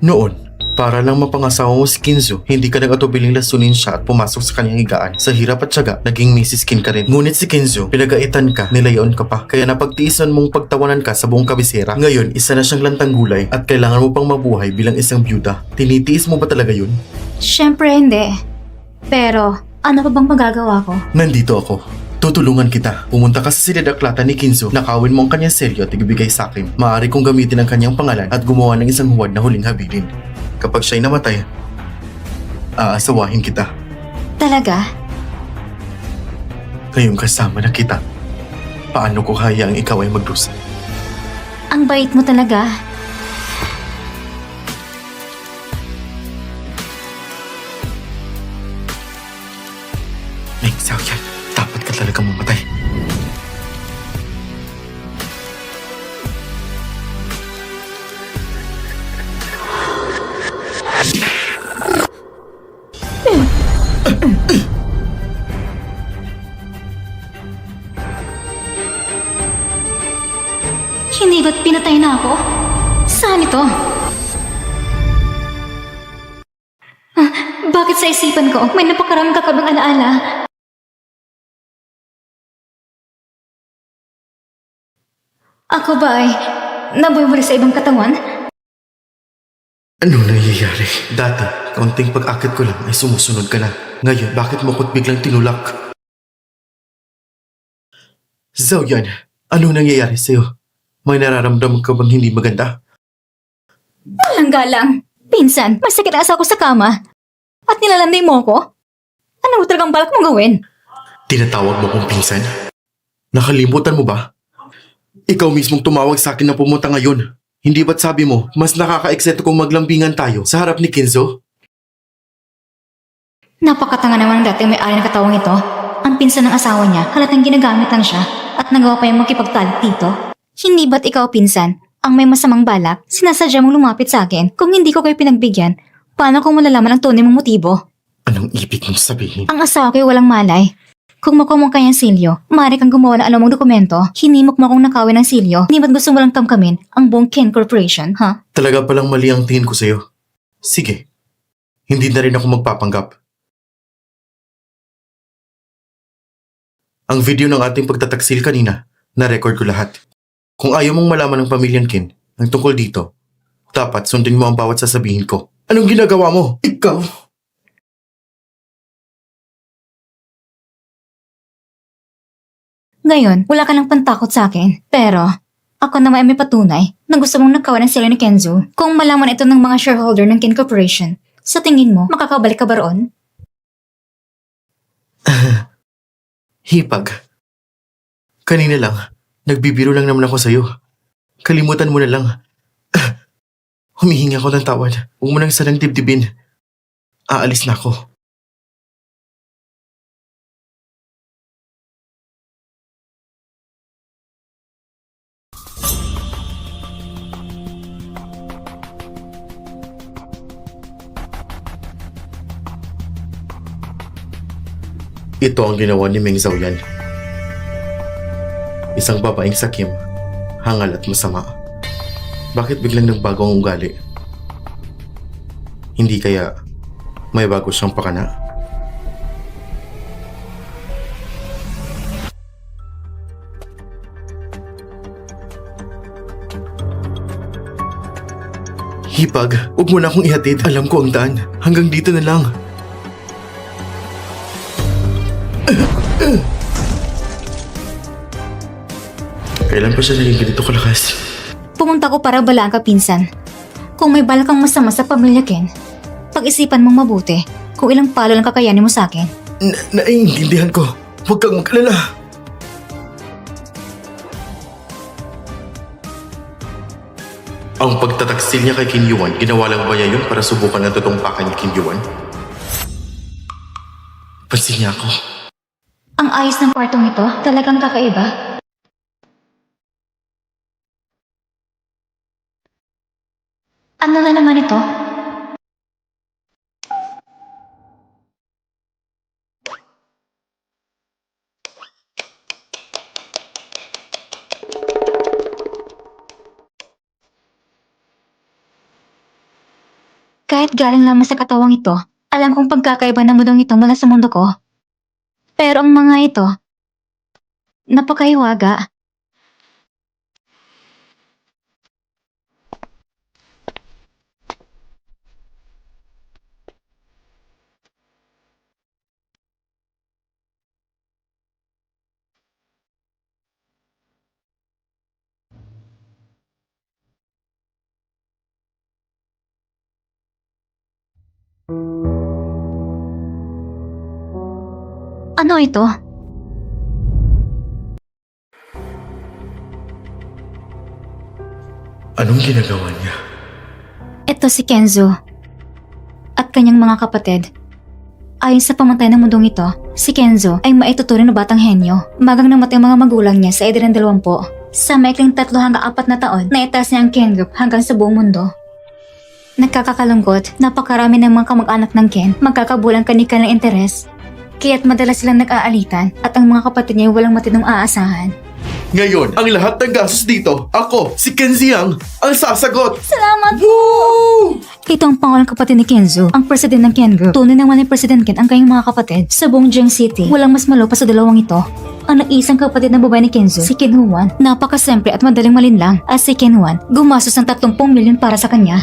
Noon, para lang mapangasawa mo si Kinzo, hindi ka nag-atubiling lasunin siya at pumasok sa kanyang higaan. Sa hirap at tiyaga, naging Mrs. Kin ka rin. Ngunit si Kinzo, pinagaitan ka, nilayon ka pa. Kaya napagtiisan mong pagtawanan ka sa buong kabisera. Ngayon, isa na siyang lantang gulay at kailangan mo pang mabuhay bilang isang byuda. Tinitiis mo ba talaga yun? Siyempre hindi. Pero, ano pa bang magagawa ko? Nandito ako. Tutulungan kita. Pumunta ka sa sinadaklatan ni Kinzo, nakawin mo ang kanyang selyo at ibigay sa akin. Maaari kong gamitin ang kanyang pangalan at gumawa ng isang huwad na huling habilin. Kapag siya'y namatay, aasawahin kita. Talaga? Ngayong kasama na kita, paano ko hayaang ikaw ay magdusa? Ang bait mo talaga. Meng Xiaoyan, dapat ka talagang mamatay. Hindi ba't pinatay na ako? Saan ito? Bakit sa isipan ko may napakaraming kakabang alaala? Ako ba ay nabubuhay sa ibang katawan? Anong nangyayari? Dati, kaunting pag-akit ko lang ay sumusunod ka na. Ngayon, bakit mo ko't biglang tinulak? Xiaoyan, anong nangyayari sa'yo? May nararamdaman ka bang hindi maganda? Walang galang. Pinsan, masakit asa ako sa kama. At nilalanday mo ako? Ano mo talagang balak mong gawin? Tinatawag mo kong pinsan? Nakalimutan mo ba? Ikaw mismong tumawag sa akin na pumunta ngayon. Hindi ba't sabi mo, mas nakaka-eksento kung maglambingan tayo sa harap ni Kinzo? Napakatanga naman ng dating may-ari ng katawang ito. Ang pinsan ng asawa niya, halatang ginagamit lang siya at nagawa pa yung makipagtalik dito. Hindi ba't ikaw, pinsan, ang may masamang balak, sinasadya mong lumapit sa akin kung hindi ko kayo pinagbigyan? Paano kung malalaman ang tunay mong motibo? Anong ibig mong sabihin? Ang asawa ko'y walang malay. Kung makuha mong kanyang silyo, maaari kang gumawa ng anumang dokumento, hinimok mo akong nakawin ng silyo, hindi ba't gusto mo lang kamkamin ang buong Ken Corporation, ha? Talaga palang mali ang tingin ko sa'yo. Sige, hindi na rin ako magpapanggap. Ang video ng ating pagtataksil kanina, na-record ko lahat. Kung ayaw mong malaman ng pamilyang Kin ang tungkol dito, dapat sundin mo ang bawat sasabihin ko. Anong ginagawa mo? Ikaw! Ngayon, wala ka ng pantakot sa akin. Pero, ako naman ay may patunay na gusto mong nagkawa ng silyo ni Kenzo. Kung malaman ito ng mga shareholder ng Ken Corporation, sa tingin mo, makakabalik ka ba roon? Hipag. Kanina lang, nagbibiro lang naman ako sa'yo. Kalimutan mo na lang. Humihingi ako ng tawad. Huwag mo nang sanang dibdibin. Aalis na ako. Ito ang ginawa ni Meng Xiaoyan. Isang babaeng sakim, hangal at masama. Bakit biglang nagbago ang ugali? Hindi kaya may bago siyang pakana? Hipag, huwag mo na akong ihatid. Alam ko ang daan. Hanggang dito na lang. Kailan pa siya naging ganito kalakas? Pumunta ko para balaan ka, pinsan. Kung may balak kang masama sa pamilya Ken, pag-isipan mong mabuti kung ilang palo lang kakayanin mo sa akin. Naiintindihan ko. Huwag kang mag-alala. Ang pagtataksil niya kay Kim Yuan, ginawa lang ba niya yun para subukan ang totoong pakay ni Kim Yuan? Pansin niya ako. Ang ayos ng kwartong ito, talagang kakaiba. Ano na naman ito? Kahit galing lamang sa katawang ito, alam kong pagkakaiba ng mundong ito mula sa mundo ko. Pero ang mga ito, napakahiwaga. Ano ito? Anong ginagawa niya? Ito si Kenzo at kanyang mga kapatid. Ayon sa pamatay ng mundong ito, si Kenzo ay maituturing na batang henyo. Magang namatay ang mga magulang niya sa edad ng 20. Sa maikling 3 hanggang 4 na taon, naitaas niya ang Ken Group hanggang sa buong mundo. Nagkakakalungkot, napakarami ng mga kamag-anak ng Ken, magkakabulang kanika ng interes. Kaya't madalas silang nag-aalitan at ang mga kapatid niya ay walang matinong aasahan. Ngayon, ang lahat ng gastos dito, ako, si Kenziang, ang sasagot! Salamat! Woo! Ito ang pangalang kapatid ni Kenzo, ang president ng Ken Group. Tunay naman ni President Ken ang kanyang mga kapatid. Sa buong Jiang City, walang mas malo pa sa dalawang ito. Ang nag-iisang kapatid na babae ni Kenzo, si Ken Huan, napakasimple at madaling malinlang. At si Ken Huan, gumastos ng 30 milyon para sa kanya.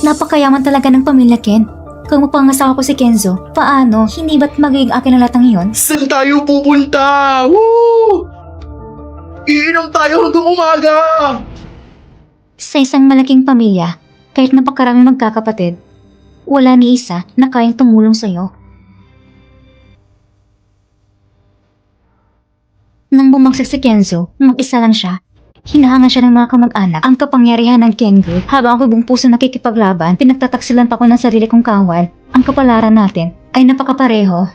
Napakayaman talaga ng pamilya Ken. Kung mapangasawa ko si Kenzo, paano? Hindi ba't magiging akin ang lahat ng iyon? Saan tayo pupunta? Woo! Iinom tayo hanggang umaga! Sa isang malaking pamilya, kahit napakarami magkakapatid, wala ni isa na kayang tumulong sa'yo. Nang bumagsak si Kenzo, mag-isa lang siya. Hinahangan siya ng mga kamag-anak ang kapangyarihan ng Ken Group. Habang ako buong puso nakikipaglaban, pinagtataksilan pa ko ng sarili kong kawal. Ang kapalaran natin ay napakapareho.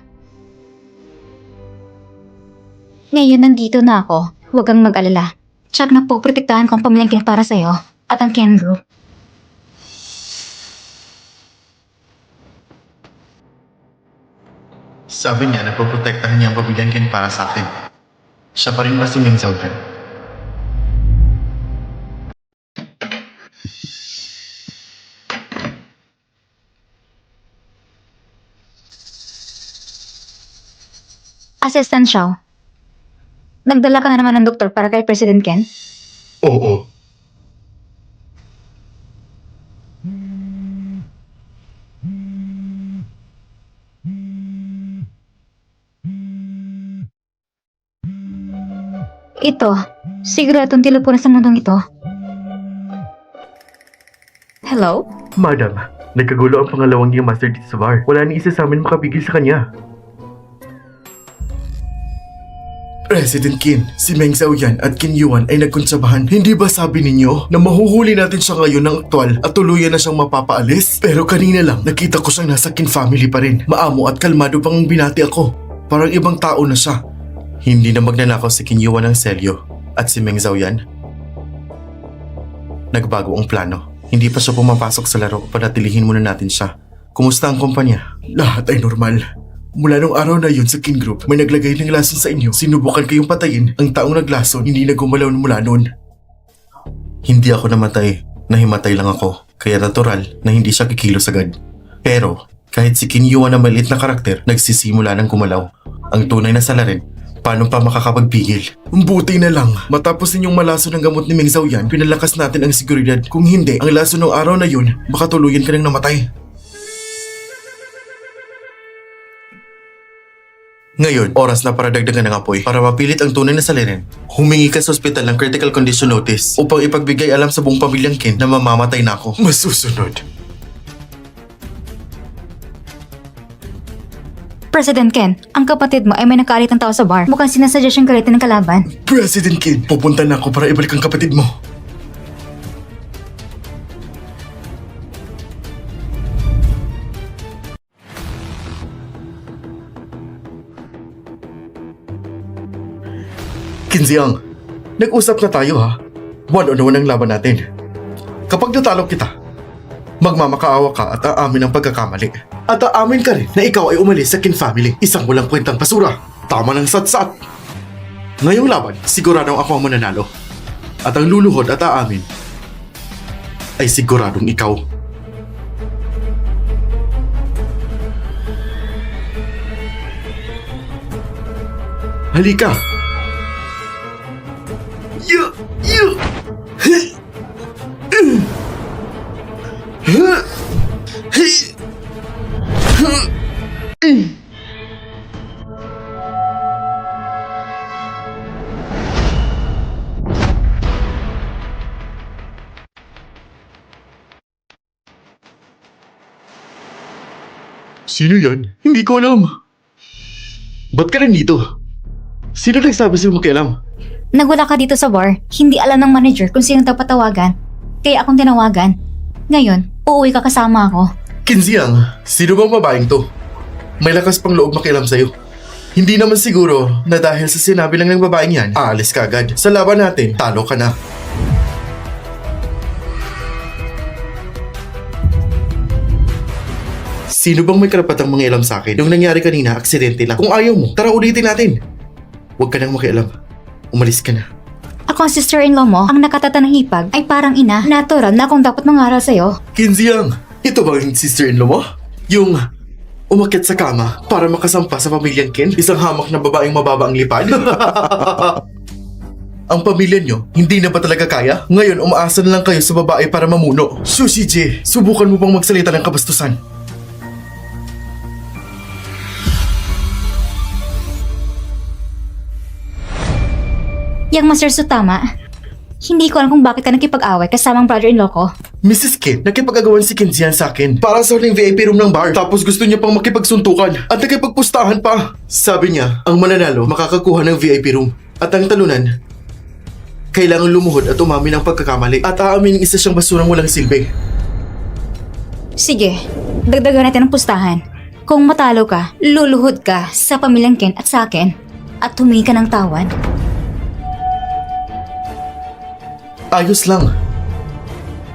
Ngayon nandito na ako. Huwag kang mag-alala. Tsak na po, protektahan ko ang pamilyang Ken para sa'yo at ang Ken Group. Sabi niya, napoprotektahan niya ang pamilyan Ken para sa akin. Siya pa rin ba si Ming Xiaoyan? Assistant Xiao. Nagdala ka na naman ng doktor para kay President Ken? Oo. Ito, siguradong telepono sa mundong ito. Hello? Madam, nagkagulo ang pangalawang Game Master dito sa bar. Wala ni isa sa amin makapigil sa kanya. President Qin, si Meng Xiaoyan at Qin Yuan ay nagkonsabahan. Hindi ba sabi ninyo na mahuhuli natin siya ngayon ng aktwal at tuluyan na siyang mapapaalis? Pero kanina lang, nakita ko siyang nasa Qin family pa rin. Maamo at kalmado pang binati ako. Parang ibang tao na siya. Hindi na magnanakaw si Qin Yuan ng selyo at si Meng Xiaoyan. Nagbago ang plano. Hindi pa siya pumapasok sa laro, panatilihin muna natin siya. Kumusta ang kumpanya? Lahat ay normal. Mula nung araw na yun sa King Group, may naglagay ng lason sa inyo. Sinubukan kayong patayin. Ang taong naglason, hindi nagumalaw mula noon. Hindi ako namatay. Nahimatay lang ako. Kaya natural na hindi siya kikilos agad. Pero, kahit si Qin Yuan na maliit na karakter, nagsisimula ng kumalaw. Ang tunay na salarin, paano pa makakapagpigil? Buti na lang, matapos ninyong malaso ng gamot ni Meng Xiaoyan, pinalakas natin ang seguridad. Kung hindi, ang laso ng araw na yun, baka tuluyan ka nang namatay. Ngayon, oras na para dagdagan ng apoy. Para mapilit ang tunay na salirin, humingi ka sa ospital ng critical condition notice upang ipagbigay alam sa buong pamilyang Ken na mamamatay na ako. Masusunod. President Ken, ang kapatid mo ay may nakaalit ng tao sa bar. Mukhang sinasadya siyang galitin ng kalaban. President Ken, pupunta na ako para ibalik ang kapatid mo. Kinziang, nag-usap na tayo ha. One-on-one ang laban natin. Kapag natalo kita, magmamakaawa ka at aamin ang pagkakamali. At aamin ka rin na ikaw ay umalis sa Kin family. Isang walang kwentang basura. Tama ng satsat. Ngayong laban, siguradong ako ang mananalo. At ang luluhod at aamin ay siguradong ikaw. Halika! Yu! Yu! Sino yan? Hindi ko alam. Ba't ka nandito? Sino nagsabi sa'yo makialam? Nagwala ka dito sa bar, hindi alam ng manager kung sino dapat tawagan. Kaya akong tinawagan. Ngayon, uuwi ka kasama ako. Kinziang, sino bang babaeng to? May lakas pang loob makialam sa'yo. Hindi naman siguro na dahil sa sinabi lang ng babaeng yan, aalis ka agad. Sa laban natin, talo ka na. Sino bang may karapatang mangialam sa akin? Yung nangyari kanina, aksidente lang. Kung ayaw mo, tara ulitin natin. Huwag ka nang makialam. Umalis ka na. Ako ang sister-in-law mo, ang nakatata ng hipag ay parang ina. Natural na akong dapat mangaral sa'yo. Kinziang, ito ba yung sister-in-law mo? Yung umakyat sa kama para makasampa sa pamilyang Ken? Isang hamak na babaeng mababa ang lipad? Ang pamilya nyo, hindi na ba talaga kaya? Ngayon, umaasa na lang kayo sa babae para mamuno. Sushi J, subukan mo pang magsalita ng kabastusan. Yang Master Su tama. Hindi ko alam kung bakit ka nakipag-away kasamang brother-in-law ko. Mrs. Ken, nakipag-agawan si Kinzian sa akin. Para sa huling VIP room ng bar. Tapos gusto niya pang makipagsuntukan. At nakipagpustahan pa. Sabi niya, ang mananalo makakakuha ng VIP room. At ang talunan, kailangan lumuhod at umamin ng pagkakamali. At aaminin isa siyang basurang walang silbi. Sige, dagdagan natin ang pustahan. Kung matalo ka, luluhod ka sa pamilyang Ken at sa akin. At humingi ka ng tawad. Ayos lang.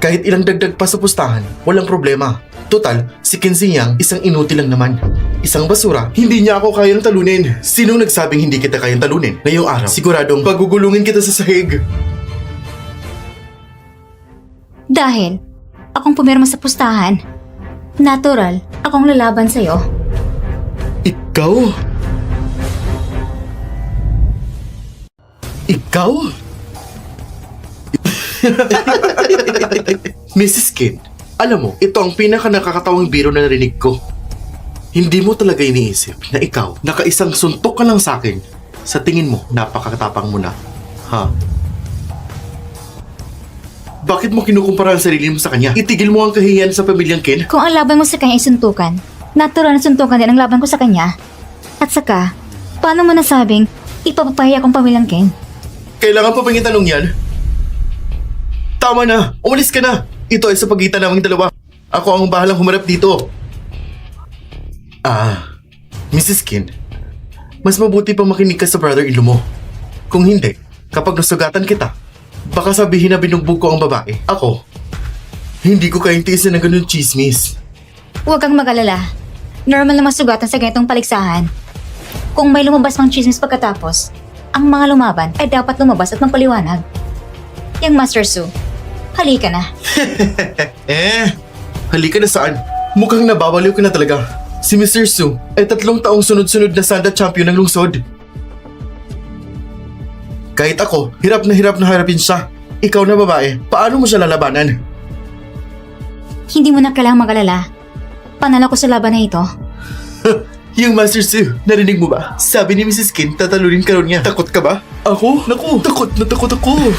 Kahit ilang dagdag pa sa pustahan, walang problema. Total, si Kinziang isang inutil lang naman. Isang basura, hindi niya ako kayang talunin. Sinong nagsabing hindi kita kayang talunin? Ngayong araw, siguradong pagugulungin kita sa sahig. Dahil akong pumirma sa pustahan, natural akong lalaban sa'yo. Ikaw? Ikaw? Mrs. Ken, alam mo, ito ang pinaka nakakatawang biro na narinig ko. Hindi mo talaga iniisip na ikaw, nakaisang suntok ka lang sa akin. Sa tingin mo, napakatapang mo na. Ha? Bakit mo kinukumpara ang sarili mo sa kanya? Itigil mo ang kahihiyan sa pamilyang Ken? Kung ang laban mo sa kanya ay suntukan, natural na suntukan din ang laban ko sa kanya. At saka, paano mo nasabing ipapapahiya akong pamilyang Ken? Kailangan pa bang itanong yan? Tama na! Umalis ka na! Ito ay sa pagitan naming dalawa. Ako ang bahalang humarap dito. Mrs. Ken, mas mabuti pa makinig ka sa brother-in-law mo. Kung hindi, kapag nasugatan kita, baka sabihin na binugbog ko ang babae. Ako, hindi ko kayang tiisin ng ganun chismis. Huwag kang mag-alala. Normal na masugatan sa ganitong paligsahan. Kung may lumabas pang chismis pagkatapos, ang mga lumaban ay dapat lumabas at magpaliwanag. Yang Master Su, halika na. Halika na saan? Mukhang nababaliw ka na talaga. Si Mr. Su ay 3 taong sunod-sunod na Sanda champion ng lungsod. Kahit ako, hirap na harapin siya. Ikaw na babae, paano mo siya lalabanan? Hindi mo na kailangang mag-alala. Panalo ko sa laban na ito. Yung Master Su, narinig mo ba? Sabi ni Mrs. Ken, tatalunin ka rin niya. Takot ka ba? Ako? Naku, takot ako.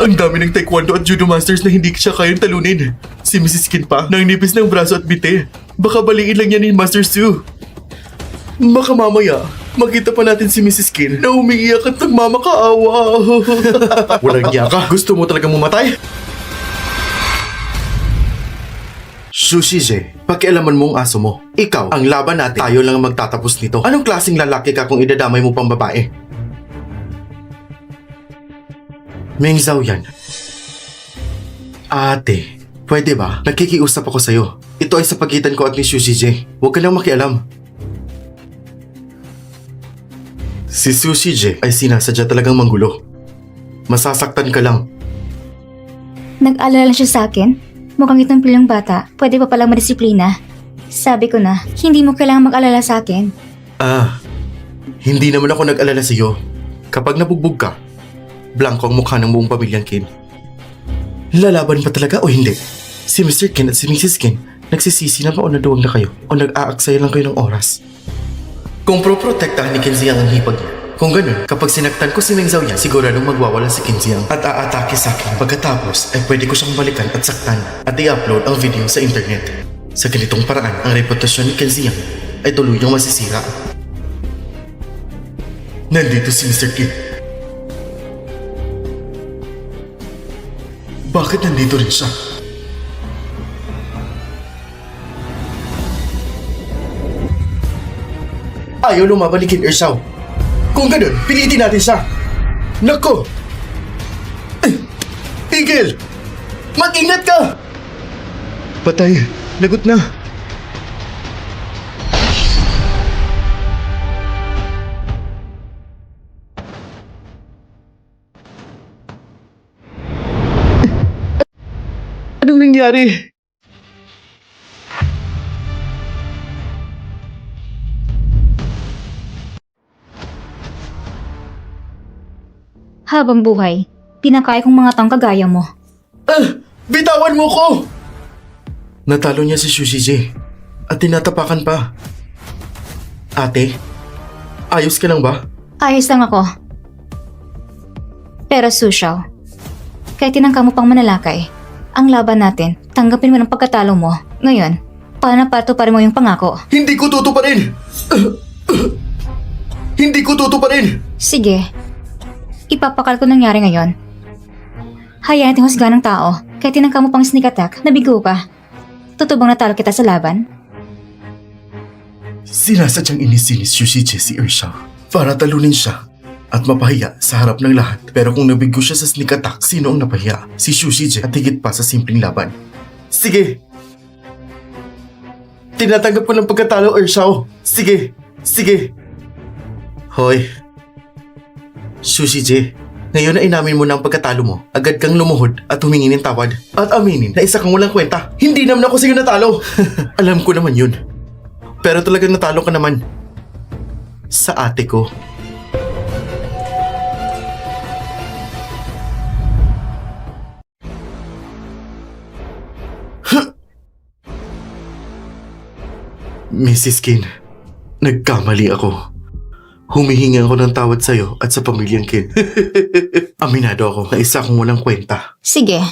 Ang dami ng taekwondo at judo masters na hindi siya kayang talunin. Si Mrs. Ken pa, nangnipis ng braso at bite. Baka baliin lang yan ni Master Su. Baka mamaya, makita pa natin si Mrs. Ken na umiiyak at nagmamakaawa. Walang iya ka. Gusto mo talagang mamatay? Sushi, pakialaman mo ang aso mo. Ikaw, ang laban natin. Tayo lang ang magtatapos nito. Anong klaseng lalaki ka kung idadamay mo pang babae? Meng Zhao yan. Ate, pwede ba? Nagkikiusap ako sa'yo. Ito ay sa pagitan ko at ni Sushi J. Huwag ka nang makialam. Si Sushi J ay sinasadya talagang manggulo. Masasaktan ka lang. Nag-alala siya sa akin. Mukhang itong pilang bata, pwede pa palang madisiplina. Sabi ko na, hindi mo kailangang mag-alala sa akin. Hindi naman ako nag-alala sa iyo. Kapag nabugbog ka, blanco ang mukha ng buong pamilyang Kin. Lalaban pa talaga o hindi? Si Mr. Kin at si Mrs. Kin, nagsisisi na ba o naduwag na kayo? O nag-aaksaya lang kayo ng oras? Kung pro-protektahan ni Kinziang ang hipag niya, kung ganun, kapag sinaktan ko si Meng Xiaoyan, siguradong magwawala si Kinziang at aatake sa akin. Pagkatapos ay pwede ko siyang balikan at saktan at i-upload ang video sa internet. Sa ganitong paraan, ang reputasyon ni Kinziang ay tuluyang masisira. Nandito si Mr. Kim. Bakit nandito rin siya? Ayaw lumaban ni Qin Ershao. Kung ganun, pilitin natin siya. Nako! Tigil! Mag-ingat ka! Patay. Lagot na. Anong nangyari? Habang buhay, pinakaya kong mga taong kagaya mo. Bitawan mo ko! Natalo niya si Shushiji at tinatapakan pa. Ate, ayos ka lang ba? Ayos lang ako. Pero Sushao, kahit tinangka mo pang manalakay, ang laban natin, tanggapin mo ng pagkatalo mo. Ngayon, paano patuparin mo yung pangako? Hindi ko tutuparin! Hindi ko tutuparin! Sige, ipapakal ko nangyari ngayon. Hayaan natin husga ng tao, kahit tinangka mo pang sneak attack, nabigo ka. Tutubang natalo kita sa laban? Sinasadyang inisinis Shushiji si Ershao para talunin siya at mapahiya sa harap ng lahat. Pero kung nabigo siya sa sneak attack, sino ang napahiya? Si Shushiji at higit pa sa simpleng laban. Sige! Tinatanggap ko ng pagkatalo, Ershao. Sige! Sige! Hoy! Shushiji, ngayon na inamin mo na ang pagkatalo mo, agad kang lumuhod at humingi ng tawad. At aminin na isa kang walang kwenta. Hindi naman ako sa'yo natalo. Alam ko naman yun. Pero talagang natalo ka naman. Sa ate ko. Mrs. Kin, nagkamali ako. Humihingi ako ng tawad sa'yo at sa pamilyang Kin. Aminado ako na isa akong walang kwenta. Sige.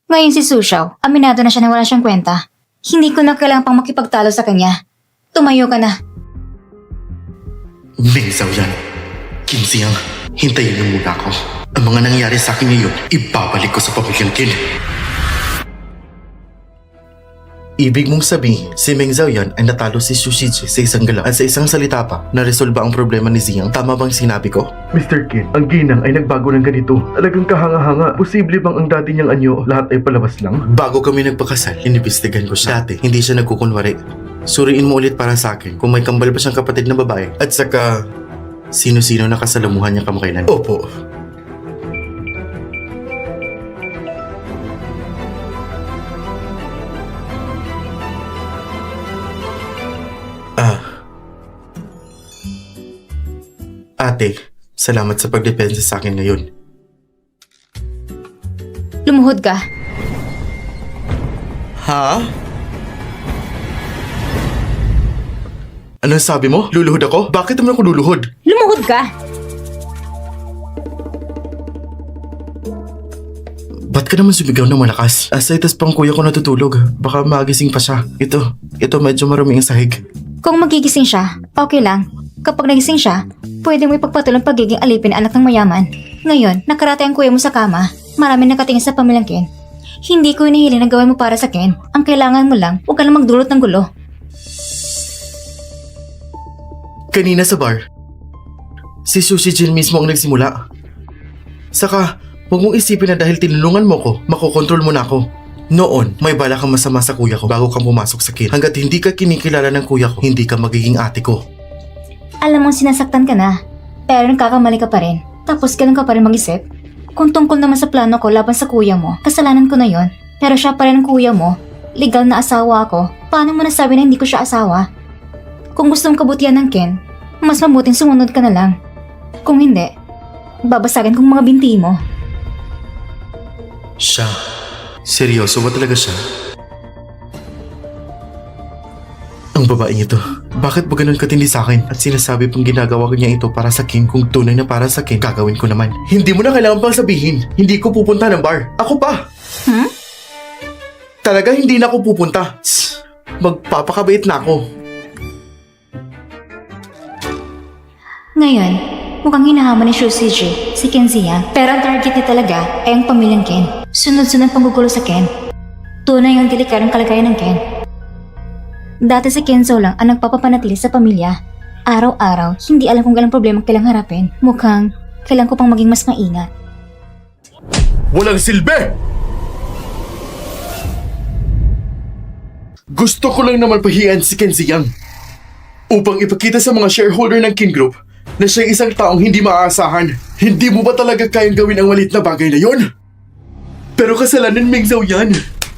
Ngayon si Sushao, aminado na siya na wala siyang kwenta. Hindi ko na kailangan pang makipagtalo sa kanya. Tumayo ka na. Meng Xiaoyan, Kinziang, hintayin niyo muna ako. Ang mga nangyari sa akin ngayon, ibabalik ko sa pamilyang Kin. Ibig mong sabihin, si Meng Xiaoyan ay natalo si Shushiji sa isang gala at sa isang salita pa, naresolba ang problema ni Xiang. Tama bang sinabi ko? Mr. Qin, ang ginang ay nagbago ng ganito. Talagang kahanga-hanga. Posible bang ang dati niyang anyo lahat ay palabas lang? Bago kami nagpakasal, inimbestigan ko siya. Dati, hindi siya nagkukunwari. Suriin mo ulit para sa akin kung may kambal ba siyang kapatid na babae at saka sino-sino nakasalamuhan niya kamakailan. Opo. Ate, salamat sa pagdepensa sa akin ngayon. Lumuhod ka. Ha? Anong sabi mo? Luluhod ako? Bakit naman ako luluhod? Lumuhod ka! Ba't ka naman sumigaw ng malakas? Asaitas pang kuya ko natutulog. Baka magising pa siya. Ito medyo marumi ang sahig. Kung magigising siya, okay lang. Kapag nagising siya, pwede mo ipagpatuloy ang pagiging alipin na anak ng mayaman. Ngayon, nakarate ang kuya mo sa kama. Maraming nakatingin sa pamilyang Ken. Hindi ko hinihiling na gawin mo para sa Ken. Ang kailangan mo lang, huwag ka lang magdulot ng gulo. Kanina sa bar, si Sushi Jin mismo ang nagsimula. Saka, huwag mong isipin na dahil tinulungan mo ko, makokontrol mo na ako. Noon, may bala kang masama sa kuya ko bago kang pumasok sa Kin. Hanggat hindi ka kinikilala ng kuya ko, hindi ka magiging ate ko. Alam mong sinasaktan ka na, pero nagkakamali ka pa rin. Tapos ganun ka pa rin mag-isip. Kung tungkol naman sa plano ko laban sa kuya mo, kasalanan ko na yon. Pero siya pa rin ang kuya mo, legal na asawa ako. Paano mo nasabi na hindi ko siya asawa? Kung gusto mong kabutihan ng Ken, Mas mabuting sumunod ka na lang. Kung hindi, babasagin kong mga binti mo. Siya? Seryoso ba talaga siya? Ang babaeng ito, bakit ba ganun katindi sa akin? At sinasabi pang ginagawa ko niya ito para sa Kin, kung tunay na para sa Kin, gagawin ko naman. Hindi mo na kailangan pang sabihin, hindi ko pupunta ng bar. Ako pa! Talaga hindi na ako pupunta. Magpapakabait na ako. Ngayon, mukhang hinahamon ni Shusuji si Ken Ziya, pero ang target niya talaga ay ang pamilyang Ken. Sunod-sunod panggugulo sa Ken. Tunay ang delikadong kalagayan ng Ken. Dati si Kenzo lang ang nagpapapanatili sa pamilya. Araw-araw, hindi alam kung galang problema kailang harapin. Mukhang kailangan ko pang maging mas maingat. Walang silbi! Gusto ko lang naman pahiyan si Ken Ziyang upang ipakita sa mga shareholder ng Kin Group na siya isang taong hindi maaasahan. Hindi mo ba talaga kayang gawin ang malit na bagay na yon? Pero kasalanan Meng Zhao yan.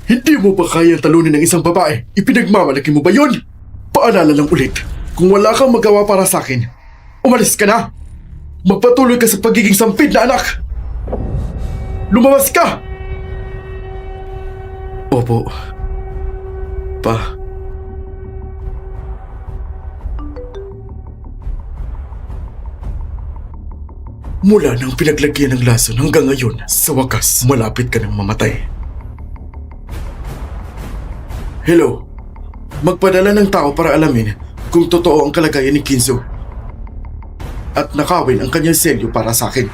Hindi mo ba kayang talunin ng isang babae? Ipinagmamalaki mo ba yon? Paalala lang ulit, kung wala kang magawa para sa akin, umalis ka na! Magpatuloy ka sa pagiging sampid na anak! Lumabas ka! Opo. Pa. Mula nang pinaglagyan ng lason hanggang ngayon, sa wakas, malapit ka nang mamatay. Hello. Magpadala ng tao para alamin kung totoo ang kalagayan ni Kinzo. At nakawin ang kanyang selyo para sa akin.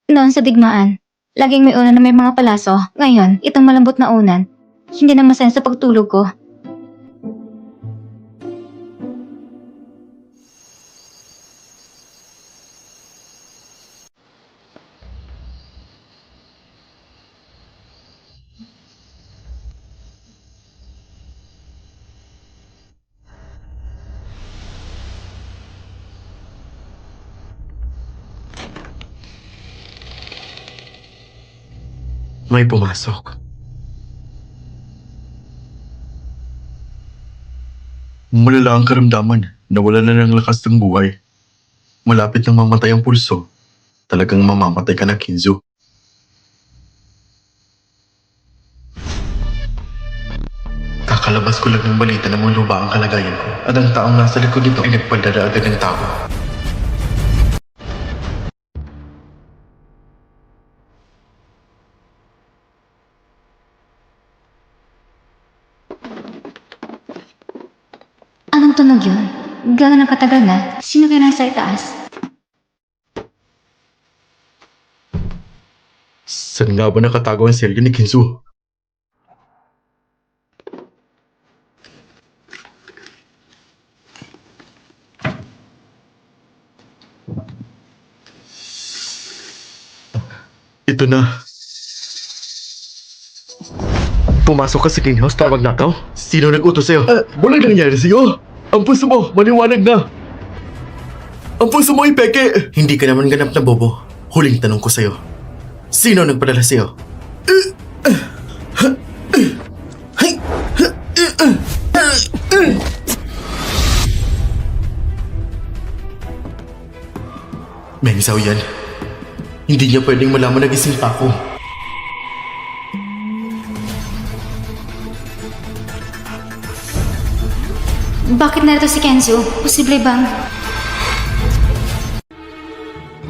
Noon sa digmaan, laging may unan na may mga palaso. Ngayon, itong malambot na unan, hindi na masayan sa pagtulog ko. May pumasok. Malala ang karamdaman. Nawala na ng lakas ng buhay. Malapit nang mamatay ang pulso. Talagang mamamatay ka na, Kinzo. Kakalabas ko lang ng balita na mulo ba ang kalagayan ko. At ang taong nasa likod nito ay nagpadala agad ng tao. Anong tunog yun? Gano'n ang katagal na? Sino kaya nasa itaas? Saan nga ba nakatago ang selyo ni Kinzo? Ito na. Pumasok ka sa King House para magnakaw? Sino nag-utos sa'yo? Walang nangyari sa'yo. Ang puso mo, maliwanag na. Ang puso mo ay peke. Hindi ka naman ganap na bobo. Huling tanong ko sa'yo. Sino nagpadala sa'yo? Meng Zhao yan. Hindi niya pwedeng malaman na gising pa ako. Bakit narito si Kenzo? Posible bang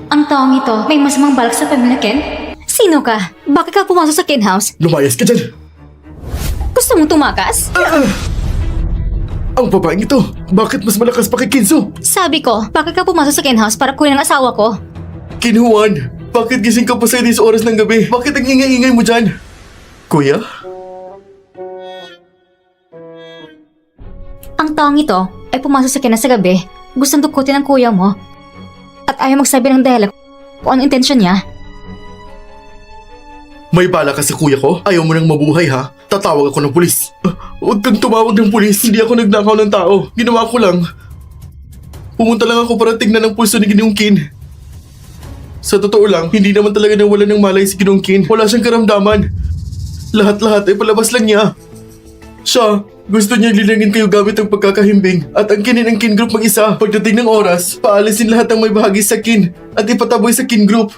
ang taong ito may masamang balak sa pamilya Ken? Sino ka? Bakit ka pumasok sa Ken House? Lumayas ka dyan! Gusto mong tumakas? Ang babaeng ito, bakit mas malakas pa kay Kinzo? Sabi ko, bakit ka pumasok sa Ken House para kunin ang asawa ko? Kinuwan, bakit gising ka pa sa oras ng gabi? Bakit ang ingay-ingay mo dyan? Kuya? Ang taong ito ay pumasok sa Ken sa gabi, gustong dukutin ang kuya mo, at ayaw magsabi ng dahilan kung anong intensyon niya. May bala ka sa kuya ko? Ayaw mo nang mabuhay ha? Tatawag ako ng pulis. Huwag kang tumawag ng pulis. Hindi ako nagnakaw ng tao. Ginawa ko lang. Pumunta lang ako para tignan ang pulso ni Ginoong Kin. Sa totoo lang, hindi naman talaga nawala ng malay si Ginoong Kin. Wala siyang karamdaman. Lahat-lahat ay palabas lang niya. Siya, gusto niya lilangin kayo gamit ang pagkakahimbing at angkinin ang Kin Group mag-isa. Pagdating ng oras, paalisin lahat ng may bahagi sa Kin at ipataboy sa Kin Group.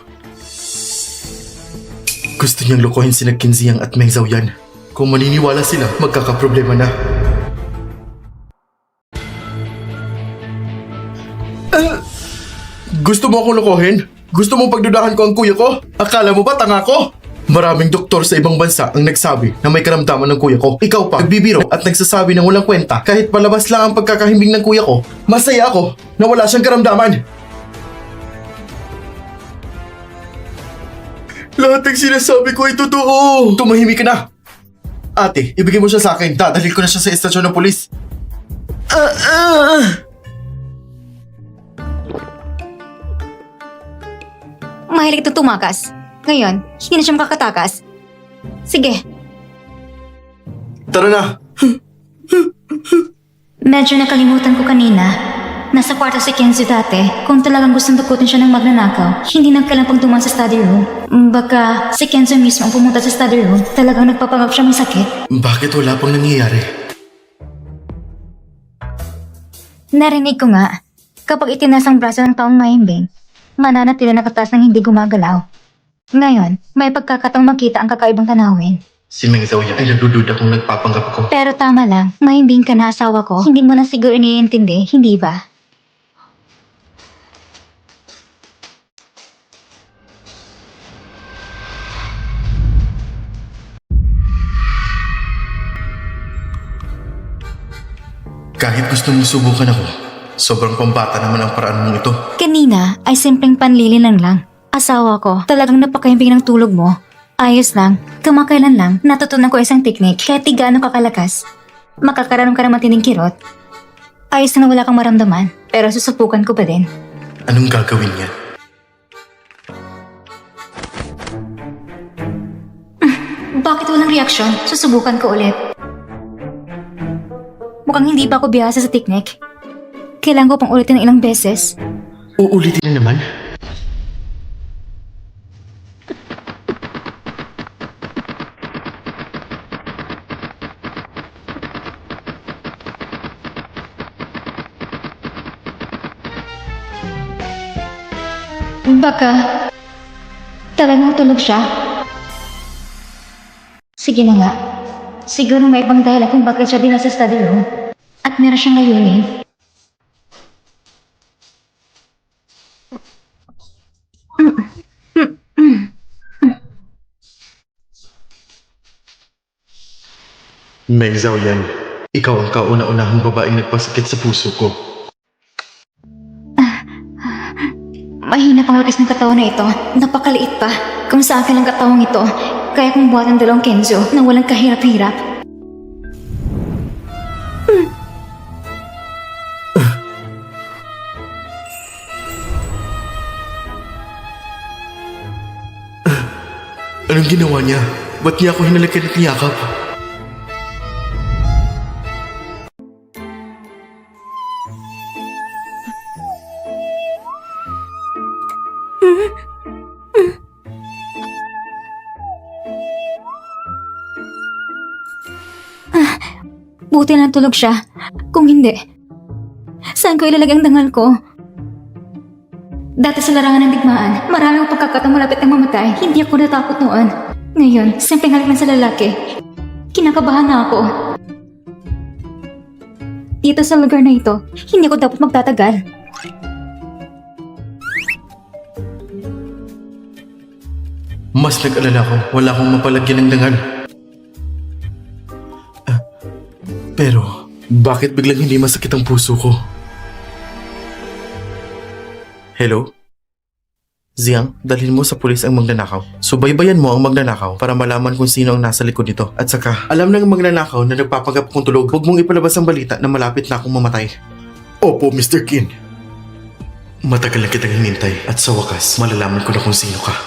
Gusto niyang lokohin sina Qin Ziyang at Meng Xiaoyan. Kung maniniwala sila, magkakaproblema na. Gusto mo akong lokohin? Gusto mong pagdudahan ko ang kuya ko? Akala mo ba tanga ko? Maraming doktor sa ibang bansa ang nagsabi na may karamdaman ng kuya ko. Ikaw pa, nagbibiro at nagsasabi ng walang kwenta. Kahit palabas lang ang pagkakahimbing ng kuya ko, masaya ako na wala siyang karamdaman. Lahat ng sinasabi ko ay totoo. Tumahimik ka na. Ate, ibigay mo siya sa akin. Dadalhin ko na siya sa estasyon ng pulis. Mahilig ito tumakas. Ngayon, hindi na siya makakatakas. Sige, Tara na. medyo nakalimutan ko kanina. Nasa kwarto si Kenzo dati. Kung talagang gustong dukutin siya ng magnanakaw, hindi nagkalampang duman sa study room. Baka si Kenzo mismo ang pumunta sa study room. Talagang nagpapangap siya may sakit. Bakit wala pang nangyayari? Narinig ko nga, kapag itinas ang braso ng taong mahimbing, mananatili nakataas ng hindi gumagalaw. Ngayon, may pagkakataong makita ang kakaibang tanawin. Si Meng Xiaoyan ay nagdududa kung nagpapanggap ako. Pero tama lang, mahimbing ka na asawa ko. Hindi mo na siguro iniintindi, hindi ba? Kahit gusto mong subukan ako, sobrang pambata naman ang paraan mong ito. Kanina ay simpleng panlililang lang. Asawa ko, talagang napakahimbing ng tulog mo. Ayos lang, kamakailan lang, natutunan ko isang teknik kahit di gaano kakalakas. Makakaroon ka ng matinding kirot. Ayos na wala kang maramdaman, pero susubukan ko pa din. Anong gagawin niya? Bakit walang reaksyon? Susubukan ko ulit. Mukhang hindi pa ako bihasa sa teknik. Kailangan ko pang ulitin ng ilang beses. Uulitin na naman? Baka talagang tulog siya. Sige na nga. Siguro may ibang dahilan kung bakit siya din nasa study room. At meron siyang layunin. Meng Xiaoyan, ikaw ang kauna-unahang babaeng nagpasakit sa puso ko. Mahina pang lakas ng katawan na ito. Napakaliit pa. Kung sa akin ang katawang ito, kaya kong buhat ng dalawang Kenzo na walang kahirap-hirap. Anong ginawa niya? Ba't niya ako hinalikan at niyakap? Buti na tulog siya. Kung hindi, saan ko ilalagay ang dangal ko? Dati sa larangan ng digmaan, maraming pagkakataong malapit ng mamatay. Hindi ako natakot noon. Ngayon, simpleng halik lang sa lalaki. Kinakabahan na ako. Dito sa lugar na ito, hindi ako dapat magtatagal. Mas nag-alala ko, wala akong mapalagyan ng dangal. Pero, bakit biglang hindi masakit ang puso ko? Hello? Ziyang, dalhin mo sa pulis ang magnanakaw. Subaybayan mo ang magnanakaw para malaman kung sino ang nasa likod nito. At saka, alam ng magnanakaw na nagpapanggap akong tulog. Huwag mong ipalabas ang balita na malapit na akong mamatay. Opo, Mr. Qin. Matagal na kitang hinintay at sa wakas, malalaman ko na kung sino ka.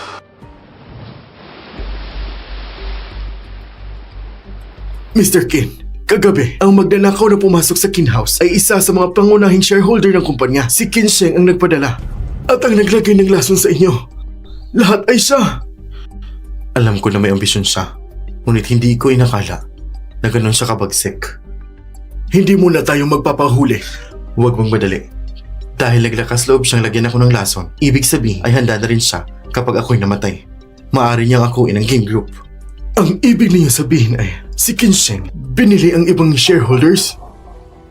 Mr. Qin, Kagabi, ang magnanakaw na pumasok sa Kin House ay isa sa mga pangunahing shareholder ng kumpanya. Si Kin Sheng ang nagpadala at ang naglagay ng lason sa inyo. Lahat ay siya. Alam ko na may ambisyon siya, ngunit hindi ko inakala na ganun siya kabagsik. Hindi muna tayo magpapahuli. Huwag mong madali. Dahil naglakas loob siyang lagyan ako ng lason, ibig sabihin ay handa na rin siya kapag ako'y namatay. Maaari niyang akuin ang game group. Ang ibig niya sabihin ay si Kin Sheng binili ang ibang shareholders.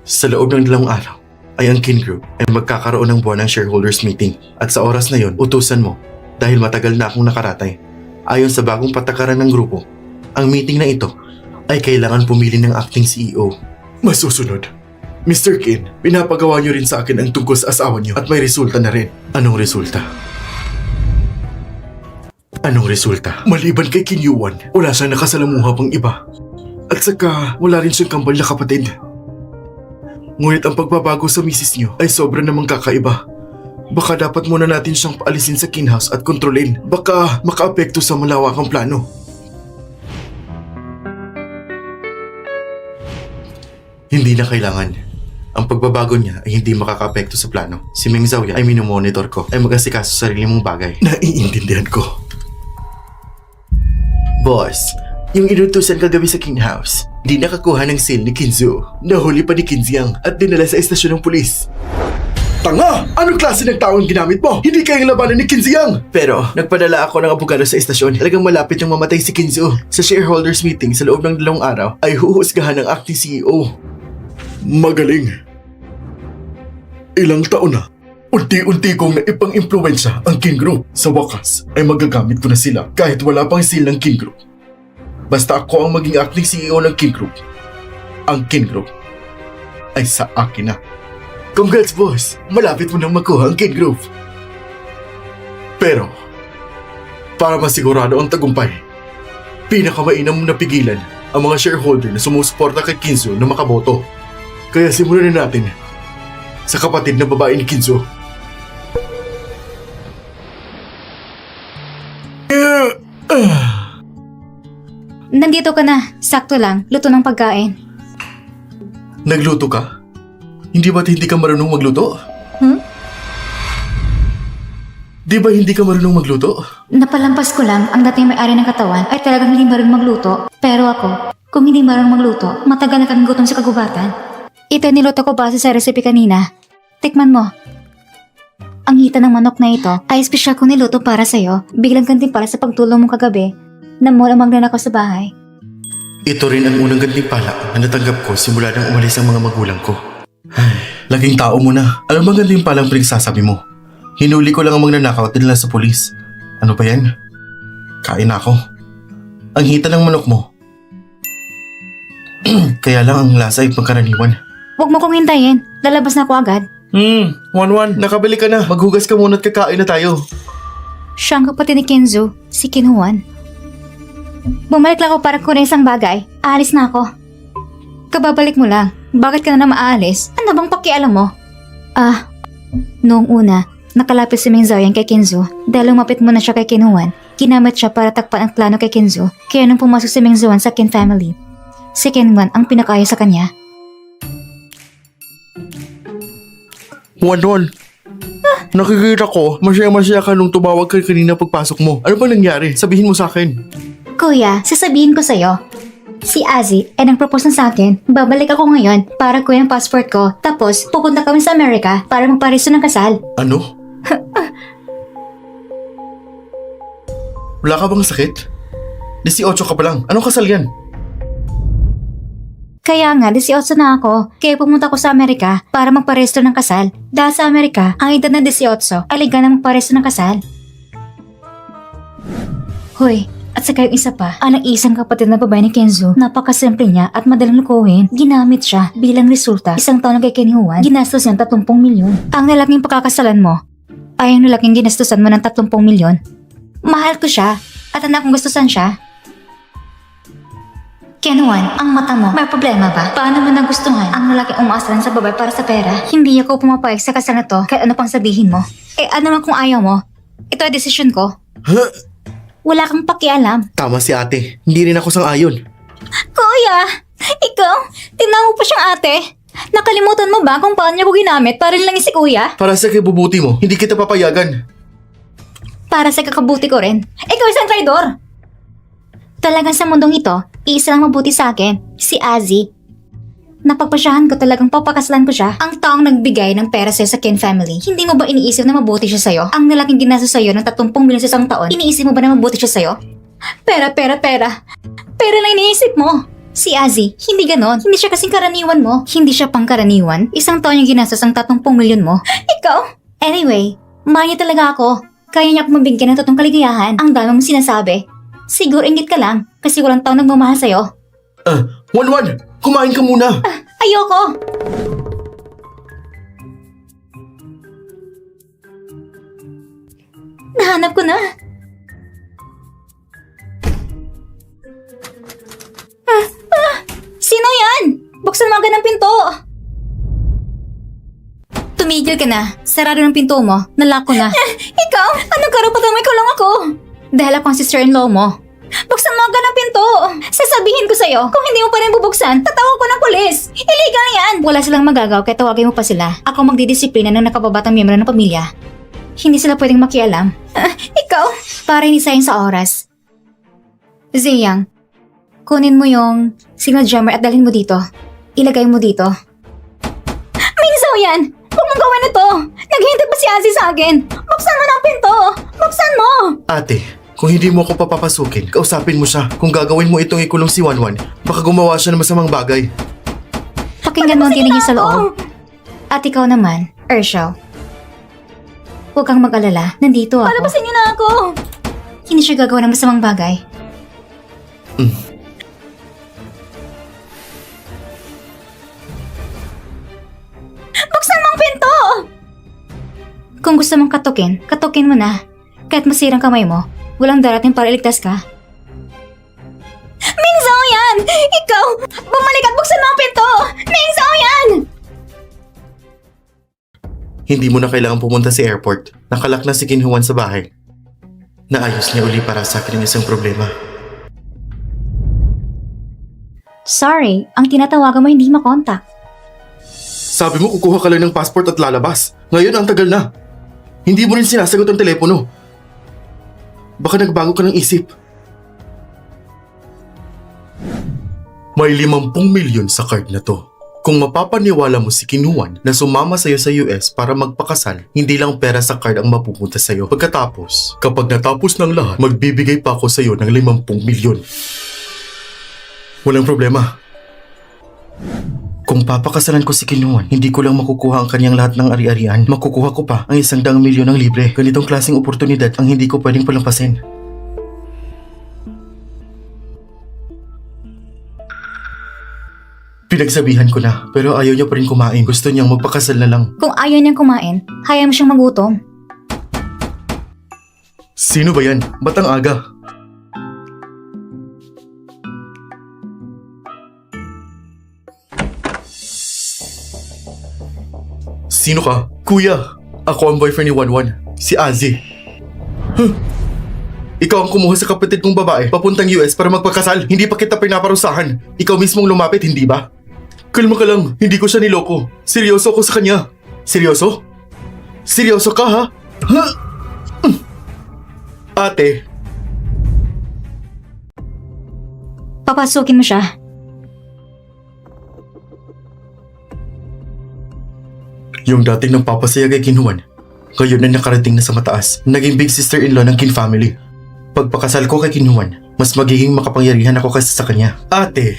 Sa loob ng 2 araw ay ang Kin Group ay magkakaroon ng buwan ng shareholders meeting at sa oras na yon utusan mo dahil matagal na akong nakaratay. Ayon sa bagong patakaran ng grupo, ang meeting na ito ay kailangan pumili ng acting CEO. Masusunod. Mr. Kin, pinapagawa niyo rin sa akin ang tungkol sa asawa niyo at may resulta na rin. Anong resulta? Anong resulta? Maliban kay Kin Yuan, wala siyang nakasalamuha pang iba. At saka, wala rin siyang kambal na kapatid. Ngunit ang pagbabago sa misis niyo ay sobra namang kakaiba. Baka dapat muna natin siyang paalisin sa Kin House at kontrolin. Baka makaapekto sa malawakang plano. Hindi na kailangan. Ang pagbabago niya ay hindi makakaapekto sa plano. Si Meng Xiaoyan ay minomonitor ko ay mag-asikaso sa sarili mong bagay. Naiintindihan ko. Boss, yung inutusan kagabi sa King House, di nakakuha ng seal ni Kinzo. Nahuli pa ni Kinziang at dinala sa estasyon ng pulis. Tanga! Anong klase ng tao ang ginamit mo? Hindi kayang labanan ni Kinziang! Pero, nagpadala ako ng abogado sa estasyon. Talagang malapit yung mamatay si Kinzo. Sa shareholders meeting sa loob ng 2 araw ay huhusgahan ng acting CEO. Magaling. Ilang taon na, unti-unti kong naipang-impluensya ang Kin Group. Sa wakas, ay magagamit ko na sila kahit wala pang seal ng Kin Group. Basta ako ang maging acting CEO ng Kin Group. Ang Kin Group ay sa akin na. Congrats, boss! Malapit mo nang makuha ang Kin Group. Pero, para masigurado ang tagumpay, pinakamainam na pigilan ang mga shareholder na sumusuporta kay Kinzo na makaboto. Kaya simulan na natin sa kapatid na babae ni Kinzo. Nandito ka na. Sakto lang. Luto ng pagkain. Nagluto ka? Hindi ba't hindi ka marunong magluto? Di ba hindi ka marunong magluto? Napalampas ko lang ang dating may-ari ng katawan ay talagang hindi marunong magluto. Pero ako, kung hindi marunong magluto, matagal na kang gutom sa kagubatan. Ito niluto ko base sa recipe kanina. Tikman mo. Ang hita ng manok na ito ay espesyal kong niluto para sa'yo. Biglang gantimpala sa pagtulong mo kagabi na mula magnanakaw sa bahay. Ito rin ang unang gantimpala na natanggap ko simula nang umalis ang mga magulang ko. Laging tao mo na. Ano bang gantimpala ang pinagsasabi mo? Hinuli ko lang ang magnanakaw at dinala sa pulis. Ano ba yan? Kain na ako. Ang hita ng manok mo. Kaya lang ang lasa ay pangkaraniwan. Huwag mo kong hintayin. Lalabas na ako agad. Wanwan, nakabili ka na. Maghugas ka muna at kakain na tayo. Siya ang kapatid ni Kenzo, si Kinhuan. Bumalik lang ako para kunin isang bagay. Aalis na ako. Kababalik mo lang. Bakit ka na maaalis? Ano bang pakialam mo? Noong una, nakalapit si Meng Xiaoyan kay Kenzo dahil lumapit muna siya kay Kinhuan. Ginamit siya para takpan ang plano kay Kenzo. Kaya nung pumasok si Meng Xiaoyan sa Kin family, si Kinhuan ang pinakayo sa kanya. Wanwan, nakikita ko, masaya-masaya ka nung tumawag ka kanina pagpasok mo. Ano ba nangyari? Sabihin mo sa akin. Kuya, sasabihin ko sa'yo. Si Azzy ay nag-propose na sa akin. Babalik ako ngayon para kuya ang passport ko. Tapos, pupunta kami sa Amerika para magpariso ng kasal. Ano? Wala ka bang sakit? 18 ka pa lang. Anong kasal yan? Kaya nga, 18 na ako. Kaya pumunta ko sa Amerika para magparesto ng kasal. Dahil sa Amerika, ang edad ng 18 ay liga na magparesto ng kasal. Hoy, at saka yung isa pa, ang isang kapatid na babae ni Kenzo, napakasimple niya at madaling lukuhin. Ginamit siya bilang resulta. Isang taon na kay Kinhuan, ginastos niya 30 milyon. Ang lalaking pakakasalan mo, ay ang lalaking ginastusan mo ng 30 milyon. Mahal ko siya at anak kong gustusan siya. Kinhuan, ang mata mo, may problema ba? Paano mo nagustuhan ang lalaking umaasalan sa babae para sa pera? Hindi ako pumapayag sa kasal na to kahit ano pang sabihin mo. Ano naman kung ayaw mo? Ito ay desisyon ko. Huh? Wala kang pakialam. Tama si ate. Hindi rin ako sang-ayon. Kuya, ikaw, tinawag pa siyang ate. Nakalimutan mo ba kung paano niya ko ginamit para lang si kuya? Para sa kibubuti mo, hindi kita papayagan. Para sa kakabuti ko rin. Ikaw isang traidor! Talagang sa mundong ito, iisa lang mabuti sa akin, si Azzy. Napagpasyahan ko talagang papakasalan ko siya. Ang taong nagbigay ng pera sa'yo sa Kin family. Hindi mo ba iniisip na mabuti siya sa'yo? Ang nalaking ginastos sa'yo ng 30 milyon sa isang taon, iniisip mo ba na mabuti siya sa'yo? Pera. Pera lang iniisip mo. Si Azzy, hindi ganon. Hindi siya kasing karaniwan mo. Hindi siya pangkaraniwan. Isang taon yung ginastos ang 30 milyon mo. Ikaw? Anyway, mahal niya talaga ako. Kaya niya akong mabigyan ng totoong kaligayahan. Ang dami mong sinasabi. Siguro ingit ka lang kasi walang taong nagmamahal sa'yo. Wanwan, kumain ka muna. Ayoko! Nahanap ko na. Sino yan? Buksan mo agad ang pinto. Tumigil ka na. Sarado ng pinto mo. Nalock ko na. Ikaw? Anong karapatan mo ikulong ako? Dahil ako ang sister-in-law mo. Buksan mo agad ang pinto. Sasabihin ko sa'yo, kung hindi mo pa rin bubuksan, tatawag ko ng pulis. Illegal yan. Wala silang magagaw kaya tawagin mo pa sila. Ako magdidisiplina ng nakababatang miyembro ng pamilya. Hindi sila pwedeng makialam. Ikaw? Para hindi sayang sa oras. Ziyang, kunin mo yung signal jammer at dalhin mo dito. Ilagay mo dito. Minsaw yan! Huwag mong gawin ito! Naghihintay pa si Azzy sa akin! Buksan mo ng pinto! Buksan mo! Ate, kung hindi mo ako papapasukin, kausapin mo siya. Kung gagawin mo itong ikulong si Wanwan, baka gumawa siya ng masamang bagay. Pakinggan mo ang tinig niya sa loob. At ikaw naman, Urshel. Huwag kang mag-alala, nandito ako. Palabasin niyo na ako! Hindi siya gagawa ng masamang bagay. Buksan mo ang pinto! Kung gusto mong katukin mo na. Kahit masirang kamay mo, walang darating para iligtas ka. Mingzao yan! Ikaw! Bumalik at buksan mo ang pinto! Mingzao yan! Hindi mo na kailangan pumunta sa airport. Nakalak na si Kinhuan sa bahay. Naayos niya uli para sa akin ang isang problema. Sorry, ang tinatawagan mo hindi makontak. Sabi mo kukuha ka lang ng passport at lalabas. Ngayon ang tagal na. Hindi mo rin sinasagot ang telepono. Baka nagbago ka ng isip. May 50 milyon sa card na to. Kung mapapaniwala mo si Kinhuan na sumama sa'yo sa US para magpakasal, hindi lang pera sa card ang mapupunta sa'yo. Pagkatapos, kapag natapos ng lahat, magbibigay pa ako sa'yo ng 50 milyon. Walang problema. Kung papakasalan ko si Kinhuan, hindi ko lang makukuha ang kanyang lahat ng ari-arian. Makukuha ko pa ang 100 milyon ng libre. Ganitong klaseng oportunidad ang hindi ko pwedeng palampasin. Pinagsabihan ko na, pero ayaw niya pa rin kumain. Gusto niyang magpakasal na lang. Kung ayaw niyang kumain, hayaan mo siyang magutom. Sino ba yan? Ba't ang aga? Sino ka? Kuya, ako ang boyfriend ni Wanwan, si Azzy. Huh? Ikaw ang kumuha sa kapatid kong babae papuntang US para magpakasal. Hindi pa kita pinaparusahan. Ikaw mismong lumapit, hindi ba? Kalma ka lang, hindi ko siya niloko. Seryoso ako sa kanya. Seryoso? Seryoso ka ha? Huh? Ate, Papasukin mo siya. yung dating nang papasaya kay Kinhuan, ngayon na nakarating na sa mataas. Naging big sister-in-law ng Kin family. Pagpakasal ko kay Kinhuan, mas magiging makapangyarihan ako kaysa sa kanya. Ate,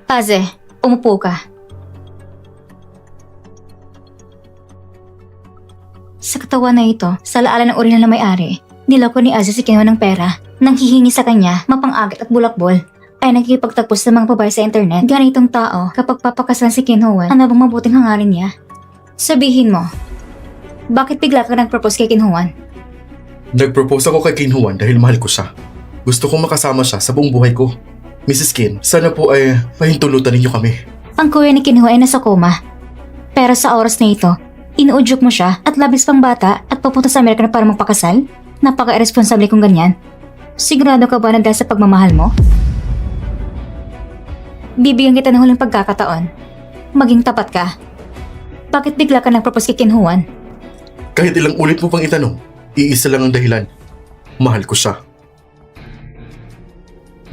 Aze, umupo ka. Sa katawan na ito, sa laala ng orihinal na may-ari, niloko ni Aze si Kinhuan ng pera. Nang hihingi sa kanya, mapang-agat at bulakbol, ay nakikipagtagpos sa mga babae sa internet. Ganitong tao, kapag papakasalan si Kinhuan, ano bang mabuting hangarin niya? Sabihin mo, bakit bigla ka nag-propose kay Kinhuan? nagpropose ako kay Kinhuan dahil mahal ko siya. Gusto kong makasama siya sa buong buhay ko. Mrs. Kin, sana po ay pahintulutan ninyo kami. Ang kuya ni Kinhuan ay nasa koma. Pero sa oras na ito, Inuudyok mo siya at labis pang bata at papunta sa Amerika na para magpakasal? Napaka-irresponsable kung ganyan. Sigurado ka ba na dahil sa pagmamahal mo? Bibigyan kita ng huling pagkakataon. Maging tapat ka. Bakit bigla ka nag-propose kay Ken Juan? Kahit ilang ulit mo pang itanong, iisa lang ang dahilan. Mahal ko siya.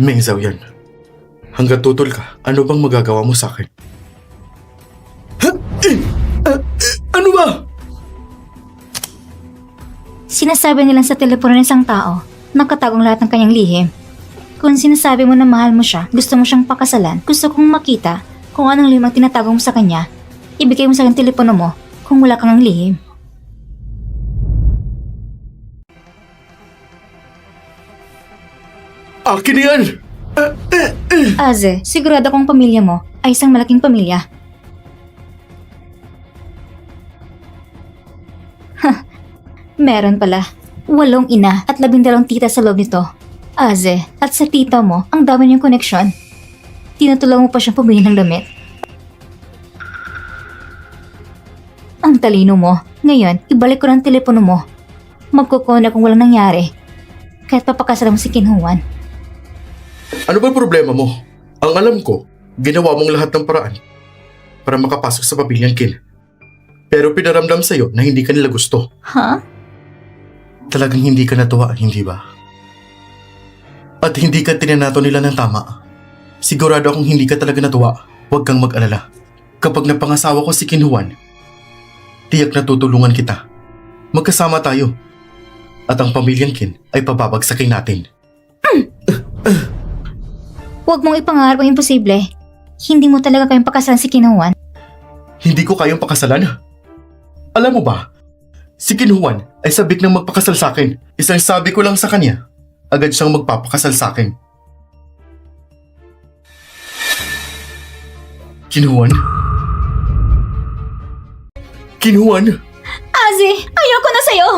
Meng Zhao yan. Hanggang tutol ka, ano bang magagawa mo sa akin? Ano ba? Sinasabi nilang sa telepono ng isang tao, nakatagong lahat ng kanyang lihim. Kung sinasabi mo na mahal mo siya, gusto mo siyang pakasalan, gusto kong makita kung anong lihim ang tinatago mo sa kanya, ibigay mo sa akin telepono mo kung wala kang lihim. Akin yan! Aze, sigurado kong pamilya mo ay isang malaking pamilya. Meron pala. 8 ina at 12 tita sa loob nito. Aze, at sa tita mo, ang dami niyong koneksyon. Tinutulungan mo pa siyang pumili ng damit. Ang talino mo. Ngayon, ibalik ko ng telepono mo. Magkukona kung walang nangyari. Kahit papakasal mo si Ken Juan. Ano ba problema mo? Ang alam ko, ginawa mong lahat ng paraan para makapasok sa pamilyang Kin. Pero pinaramdam sa'yo na hindi ka nila gusto. Ha? Talagang hindi ka natuwa, hindi ba? At hindi ka tinanato nila ng tama. Sigurado akong hindi ka talaga natuwa. Huwag kang mag-alala. Kapag napangasawa ko si Ken Juan, tiyak na tutulungan kita. Magkasama tayo. At ang pamilyang Kin ay pababagsakin natin. Huwag mong ipangarap ang imposible. Hindi mo talaga kayang pakasalan si Ken Juan. Hindi ko kayang pakasalan. Alam mo ba, si Ken Juan ay sabik ng magpakasal sa akin. Isang sabi ko lang sa kanya, agad siyang magpapakasal sa akin. Ken Juan? Ken Juan? Aze, ayoko na sa'yo!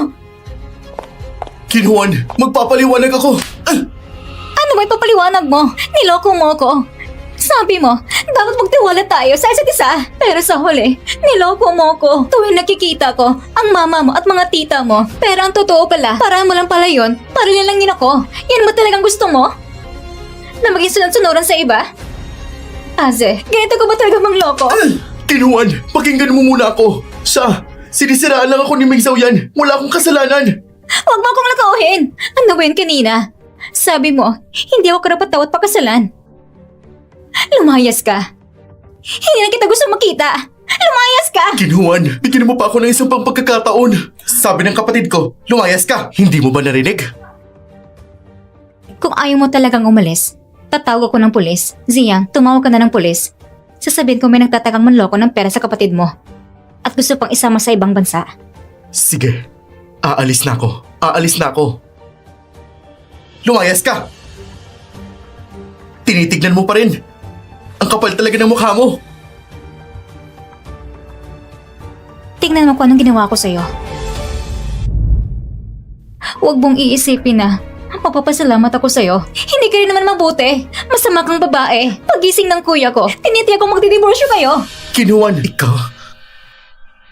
Ken Juan, magpapaliwanag ako! Ano may papaliwanag mo? Niloko mo ako. Sabi mo, dapat magtiwala tayo sa isa't isa. Pero sa huli, niloko mo ko. Tuwing nakikita ko, ang mama mo at mga tita mo. Pero ang totoo pala, para mo lang pala yun, para nilangin ako. Yan mo talagang gusto mo? Na maging sunod-sunuran sa iba? Aze, ganito ko ba talaga mangloko? Ken Juan, pakinggan mo muna ako. Sinisiraan lang ako ni Meng Zhao yan. Wala akong kasalanan. Huwag mo akong lakauhin. Ano ba yun kanina? Sabi mo, hindi ako karapat-dapat pakasalan. Lumayas ka. Hindi na kita gusto makita. Lumayas ka! Ken Juan, bigyan mo pa ako ng isang pang pagkakataon. Sabi ng kapatid ko, lumayas ka. Hindi mo ba narinig? Kung ayaw mo talagang umalis, tatawag ako ng pulis. Ziyang, tumawag ka na ng pulis. Sasabihin ko may nagtatagang manloko ng pera sa kapatid mo. At gusto pang isama sa ibang bansa. Sige, aalis na ako. Aalis na ako. Lumayas ka! Tinitignan mo pa rin. Ang kapal talaga ng mukha mo. Tingnan mo kung anong ginawa ko sa'yo. Huwag mong iisipin na mapapasalamat ako sa'yo. Hindi ka rin naman mabuti. Masama kang babae. Pagising ng kuya ko, tinitiyak ko magdidiborsyo kayo. Ken Juan, ikaw.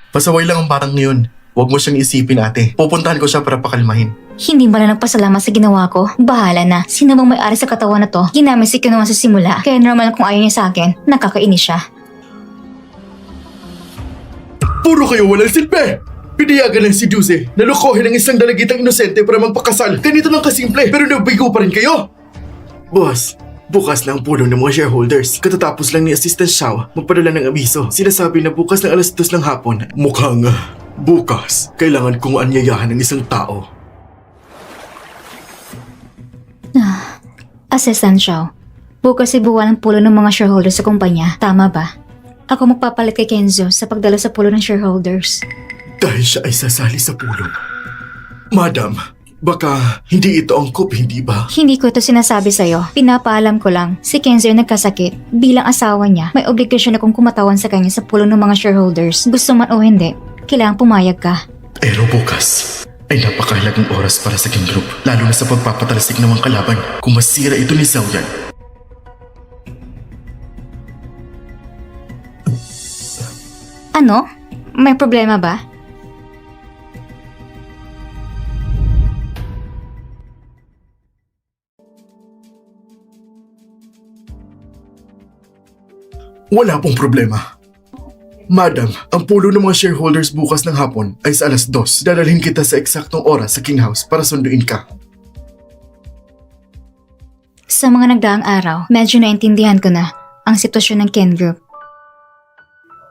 Pasaway lang ang batang ngayon. Huwag mo siyang isipin, ate. Pupuntahan ko siya para pakalmahin. Hindi ba na nagpasalamat sa ginawa ko? Bahala na. Sino bang may-ari sa katawan na to? Ginamit si Kinuha sa simula. Kaya normal kung ayaw niya sa akin, nakakainis siya. Puro kayo walang silbi! Pinayagan ng si Duce na lokohin ang isang dalagitang inosente para magpakasal. Ganito lang kasimple, pero nabigo pa rin kayo! Boss, bukas na ang pulong ng mga shareholders. Katatapos lang ni Assistant Xiao magpadala ng abiso. Sinasabi na bukas ng 2:00 ng hapon. Mukhang bukas, kailangan kong anyayahan ng isang tao. Assistant Xiao, bukas ibuwan ang pulo ng mga shareholders sa kumpanya. Tama ba? Ako magpapalit kay Kenzo sa pagdala sa pulo ng shareholders. Dahil siya ay sasali sa pulong. Madam, baka hindi ito angkop, hindi ba? Hindi ko ito sinasabi sa'yo. Pinapaalam ko lang, si Kenzo yung nagkasakit. Bilang asawa niya, may obligasyon akong kumatawan sa kanya sa pulo ng mga shareholders. Gusto man o hindi, kailangang pumayag ka. Pero bukas ay napakahalagang oras para sa King Group, lalo na sa pagpapatalasik ng mga kalaban kung masira ito ni Zhao Yan. Ano? May problema ba? Wala pong problema. Madam, ang pulo ng mga shareholders bukas ng hapon ay sa 2:00. Dadalhin kita sa eksaktong oras sa King House para sunduin ka. Sa mga nagdaang araw, medyo naintindihan ko na ang sitwasyon ng Ken Group.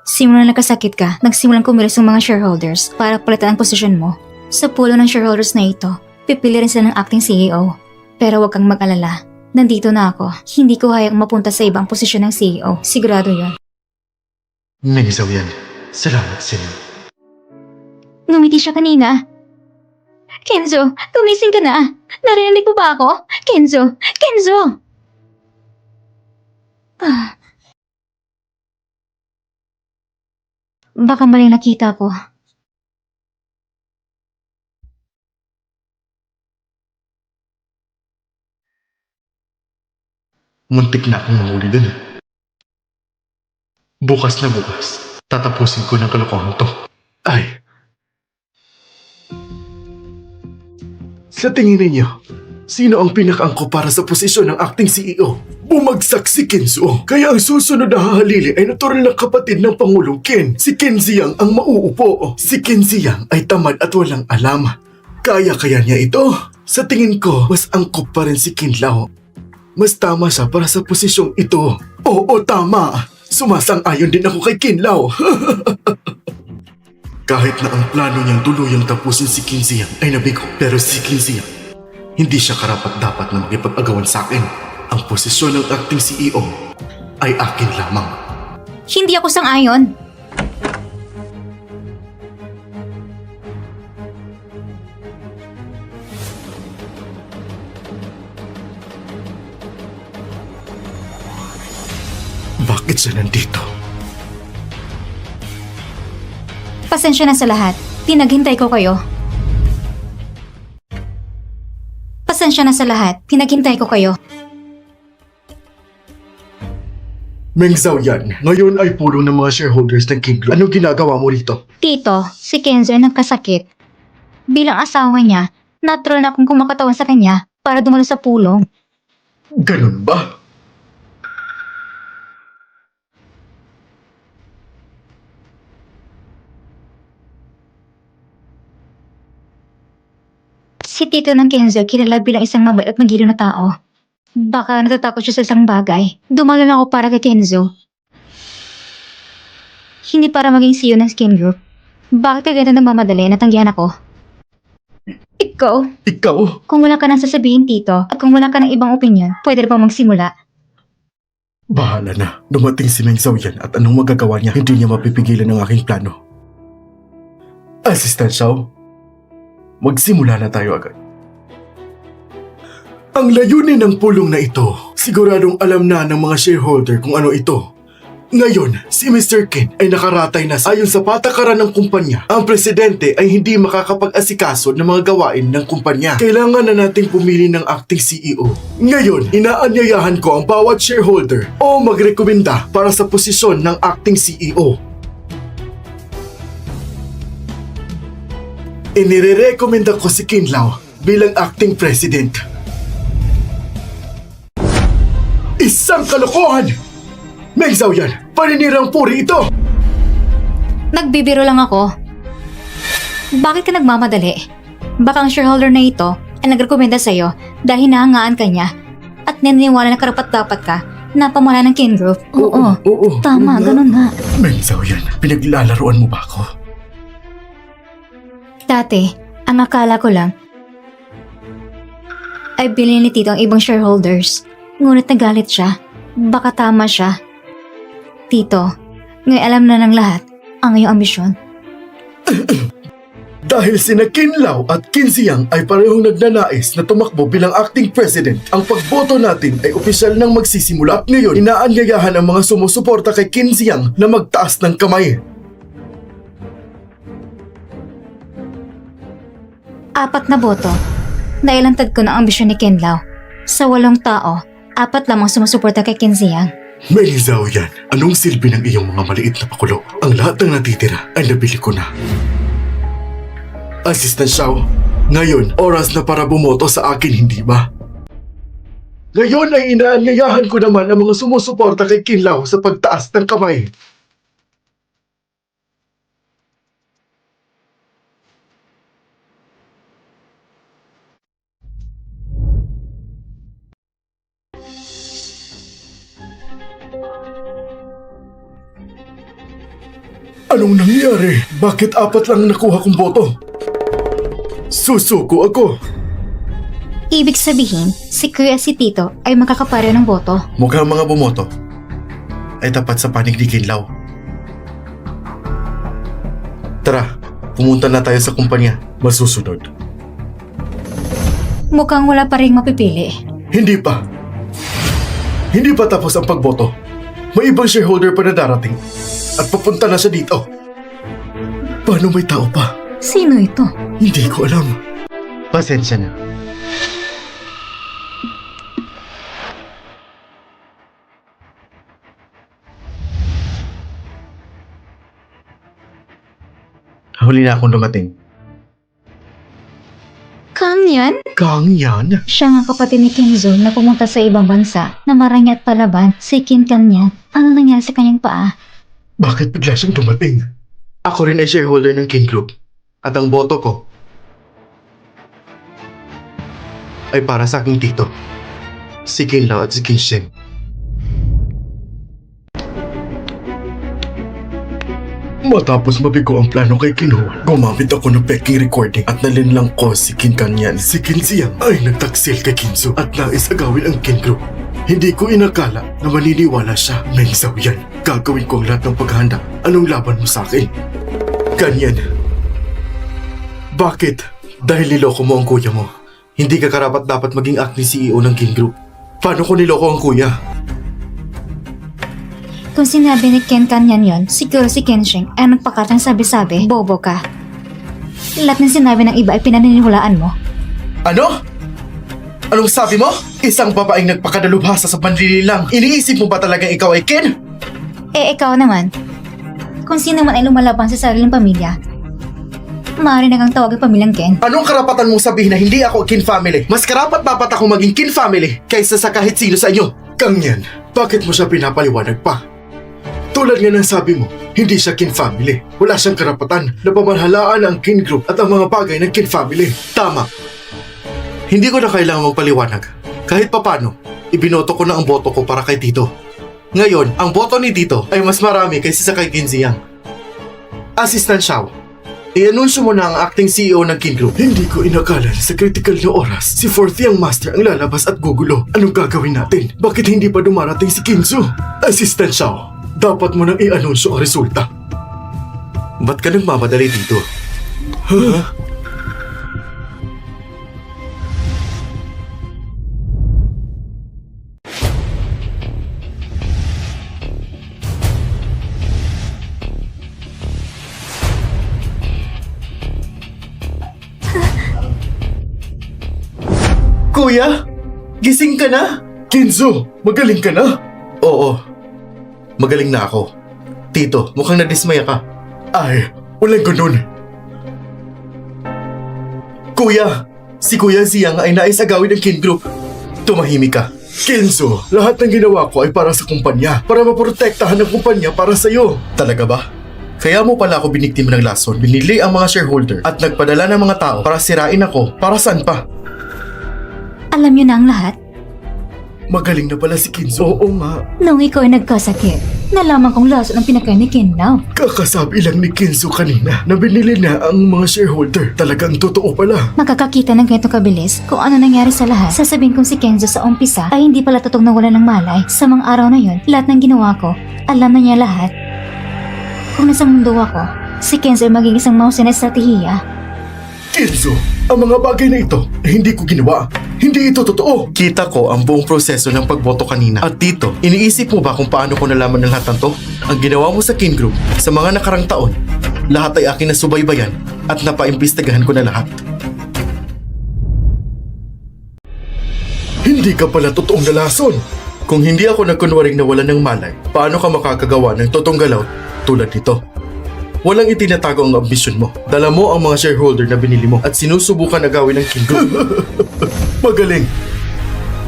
Simula nagkasakit ka, nagsimulang kumilos ang mga shareholders para palitan ang posisyon mo. Sa pulo ng shareholders na ito, pipili rin sila ng acting CEO. Pero huwag kang mag-alala. Nandito na ako. Hindi ko hayang mapunta sa ibang posisyon ng CEO. Sigurado yon. Meng Xiaoyan, salamat sa inyo. Ngumiti siya kanina. Kenzo, gumising ka na. Narinig mo ba ako? Kenzo! Kenzo! Baka maling nakita ko. Muntik na akong mahuli dun. Bukas na bukas, tatapusin ko ng kalokohan to. Ay, Sa tingin ninyo, sino ang pinakaangko para sa posisyon ng acting CEO? Bumagsak si Kenzo. Kaya ang susunod na hahalili ay natural na kapatid ng Pangulong Ken. Si Ken Ziyang ang mauupo. Si Ken Ziyang ay tamad at walang alam. Kaya niya ito? Sa tingin ko, mas angkop pa rin si Ken Lao. Mas tama siya para sa posisyong ito. Oo, tama. Sumasang-ayon din ako kay Ken Lao. Kahit na ang plano niyang tuluyang tapusin si Ken Ziyang ay nabigo, pero si Ken Ziyang, hindi siya karapat-dapat na makipag-agawan sa akin. Ang posisyon ng acting CEO ay akin lamang. Hindi ako sang-ayon. Bakit siya nandito? Pasensya na sa lahat. Pinaghintay ko kayo. Pasensya na sa lahat. Pinaghintay ko kayo. Meng Xiaoyan, ngayon ay pulong ng mga shareholders ng King Group. Anong ginagawa mo rito? Tito, si Kenzo ay nagkasakit. Bilang asawa niya, natural na akong kumakatawan sa kanya para dumalo sa pulong. Ganun ba? Si Tito ng Kenzo kilala bilang isang mabait at magiliw na tao. Baka natatakot siya sa isang bagay. Dumalo lang ako para kay Kenzo. Hindi para maging CEO ng Skin Group. Bakit ka ganito namamadali na tanggihan ako? Ikaw? Ikaw? Kung wala ka nang sasabihin, Tito, at kung wala ka ng ibang opinion, pwede na bang magsimula? Bahala na. Dumating si Meng Xiaoyan at anong magagawa niya? Hindi niya mapipigilan ang aking plano. Assistant Xiao, magsimula na tayo agad. Ang layunin ng pulong na ito, siguradong alam na ng mga shareholder kung ano ito. Ngayon, si Mr. Ken ay nakaratay na ayon sa patakaran ng kumpanya. Ang presidente ay hindi makakapag-asikaso ng mga gawain ng kumpanya. Kailangan na nating pumili ng acting CEO. Ngayon, inaanyayahan ko ang bawat shareholder o magrekomenda para sa posisyon ng acting CEO. Inirekomenda ko si Ken Lao bilang acting president. Isang kalokohan! Meng Xiaoyan, paninirang puri ito! Nagbibiro lang ako. Bakit ka nagmamadali? Baka ang shareholder na ito ay nagrekomenda sa'yo dahil hinahangaan ka niya at naniniwala na karapat-dapat ka na pamana ng Kin Group. Oo, tama, ganun nga. Meng Xiaoyan, pinaglalaroan mo ba ako? Dati, ang akala ko lang ay bilhin ni Tito ang ibang shareholders. Ngunit nagalit siya. Baka tama siya. Tito, ngayon alam na ng lahat ang iyong ambisyon. Dahil sina Ken Lao at Ken Ziyang ay parehong nagnanais na tumakbo bilang acting president, ang pagboto natin ay opisyal nang magsisimula at ngayon inaanyayahan ang mga sumusuporta kay Ken Ziyang na magtaas ng kamay. 4 na boto. Nailantad ko na ang ambisyon ni Ken Lao. Sa 8 tao, 4 lamang sumusuporta kay Ken Ziyang. May Zhao yan. Anong silbi ng iyong mga maliit na pakulo? Ang lahat ng natitira ay nabili ko na. Assistant Xiao, ngayon oras na para bumoto sa akin, hindi ba? Ngayon ay inaanyayahan ko naman ang mga sumusuporta kay Kinlao sa pagtaas ng kamay. Anong nangyari? Bakit 4 lang nakuha kong boto? Susuko ako. Ibig sabihin, si Kuya si Tito ay makakapareho ng boto. Mukhang mga bumoto ay tapat sa panig ni Kinlao. Tara, pumunta na tayo sa kumpanya. Masusunod. Mukhang wala pa rin mapipili. Hindi pa. Hindi pa tapos ang pagboto. May ibang shareholder pa na darating. At papunta na siya dito. Paano may tao pa? Sino ito? Hindi ko alam. Pasensya na. Huli na akong dumating. Kang yan? Kang yan? Siya nga kapatid ni Kenzo na pumunta sa ibang bansa na marami at palaban si Kin Kanyan. Ano nangyari sa kanyang paa? Bakit bigla siyang dumating? Ako rin ay shareholder ng King Group. At ang boto ko ay para sa aking tito, si Kinlao at si King Shen. Matapos mabigo ang plano kay Kinho, gumamit ako ng peking recording at nalinlang ko si Kin Kanyan. Si Kin Ziyang ay nagtaksil kay Kinzo at nais agawin ang King Group. Hindi ko inakala na maniniwala siya. Meng Zhao yan. Gagawin ko ang lahat ng paghahanda. Anong laban mo sa akin? Kanyan. Bakit? Dahil niloko mo ang kuya mo. Hindi ka karapat dapat maging acting CEO ng King Group. Paano ko niloko ang kuya? Kung sinabi ni Ken Kanyan yon, siguro si Kenshin ay nagpakatang sabi-sabi, bobo ka. Lahat ng sinabi ng iba ay pinaniniwalaan mo. Ano? Anong sabi mo? Isang babaeng nagpakadalubhasa sa panlililang. Iniisip mo ba talagang ikaw ay Ken? Eh ikaw naman, kung sino man ay lumalaban sa sariling pamilya, maaari na kang tawagin pamilyang Ken. Anong karapatan mong sabihin na hindi ako Kin family? Mas karapat dapat ako maging Kin family kaysa sa kahit sino sa inyo. Kanyan, bakit mo siya pinapaliwanag pa? Tulad nga ng sabi mo, hindi siya Kin family. Wala siyang karapatan na pamahalaan ang Kin Group at ang mga bagay ng Kin family. Tama. Hindi ko na kailangan magpaliwanag. Kahit papano, ibinoto ko na ang boto ko para kay Tito. Ngayon, ang boto ni Tito ay mas marami kaysa sa kay Kin Ziyang. Assistant Xiao, i-anunsyo mo na ang acting CEO ng King Group. Hindi ko inakala na sa critical na oras, si Fourth Young Master ang lalabas at gugulo. Anong gagawin natin? Bakit hindi pa dumarating si Kinzo? Assistant Xiao, dapat mo nang i-anunsyo ang resulta. Ba't ka nagmamadali dito? Huh? Kuya, gising ka na? Kinzo, magaling ka na? Oo, magaling na ako. Tito, mukhang nadismaya ka. Ay, walang ganun. Kuya, si Kuya Ziyang ay nais agawin ng King Group. Tumahimik ka. Kinzo, lahat ng ginawa ko ay para sa kumpanya. Para maprotektahan ng kumpanya para sa'yo. Talaga ba? Kaya mo pala ako biniktima ng lason, binili ang mga shareholder at nagpadala ng mga tao para sirain ako. Para saan pa? Alam niyo na ang lahat? Magaling na pala si Kinzo. Oo nga. Nung ikaw ay nagkasakit, nalaman kong laso ng pinakain ni Kinlao. Kakasabi lang ni Kinzo kanina na binili na ang mga shareholder. Talagang totoo pala. Makakakita ng ganito kabilis kung ano nangyari sa lahat. Sasabihin kong si Kenzo sa umpisa ay hindi pala totoong nawala ng malay. Sa mga araw na yon, lahat ng ginawa ko, alam na niya lahat. Kung nasa mundo ako, si Kenzo ay maging isang mahusay na estratehiya. Kinzo, ang mga bagay na ito ay hindi ko ginawa. Hindi ito totoo. Kita ko ang buong proseso ng pagboto kanina. At dito, iniisip mo ba kung paano ko nalaman ng lahat ng to? Ang ginawa mo sa King Group sa mga nakarang taon, lahat ay akin na subaybayan at napaimbestigahan ko na lahat. Hindi ka pala totoong nalason. Kung hindi ako nagkunwaring nawalan ng malay, paano ka makakagawa ng totoong galaw tulad nito? Walang itinatago ang ambisyon mo. Dala mo ang mga shareholder na binili mo at sinusubukan na gawin ng King Group. Magaling!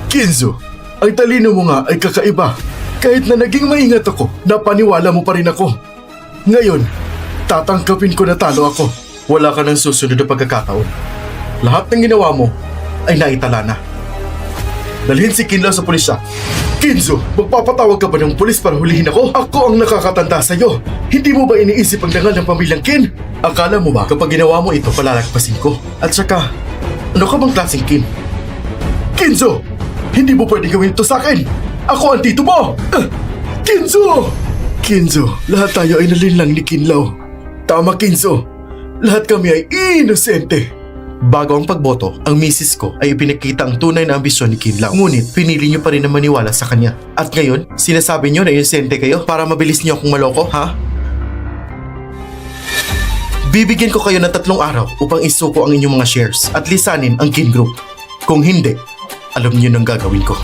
Kinzo, ang talino mo nga ay kakaiba. Kahit na naging maingat ako, napaniwala mo pa rin ako. Ngayon, tatangkapin ko na talo ako. Wala ka ng susunod na pagkakataon. Lahat ng ginawa mo ay naitala na. Dalhin si Kinlaw sa pulisya. Kinzo, magpapatawag ka ba ng pulis para hulihin ako? Ako ang nakakatanda sa'yo. Hindi mo ba iniisip ang dangal ng pamilyang Kin? Akala mo ba kapag ginawa mo ito palalagpasin ko? At saka, ano ka bang klaseng Kin? Kinzo! Hindi mo pwede gawin ito sa akin! Ako ang tito mo! Kinzo! Kinzo, lahat tayo ay nalinlang ni Kinlaw. Tama, Kinzo. Lahat kami ay inosente. Bago ang pagboto, ang misis ko ay ipinakita ang tunay na ambisyon ni Kinlaw. Ngunit, pinili niyo pa rin na maniwala sa kanya. At ngayon, sinasabi niyo na inosente kayo para mabilis niyo akong maloko, ha? Bibigyan ko kayo ng 3 araw upang isuko ang inyong mga shares at lisanin ang Kin Group. Kung hindi, alam niyo nang gagawin ko.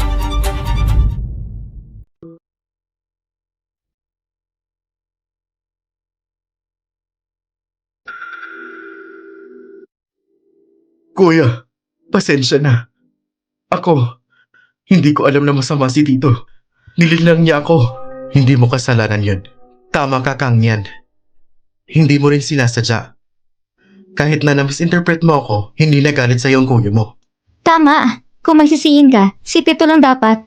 Kuya, pasensya na. Ako, hindi ko alam na masama si Tito. Nilinlang niya ako. Hindi mo kasalanan yun. Tama ka, Kang yan. Hindi mo rin sinasadya. Kahit na na-misinterpret mo ako, hindi nagalit sa'yo ang kuya mo. Tama. Kung magsisihin ka, si Tito lang dapat.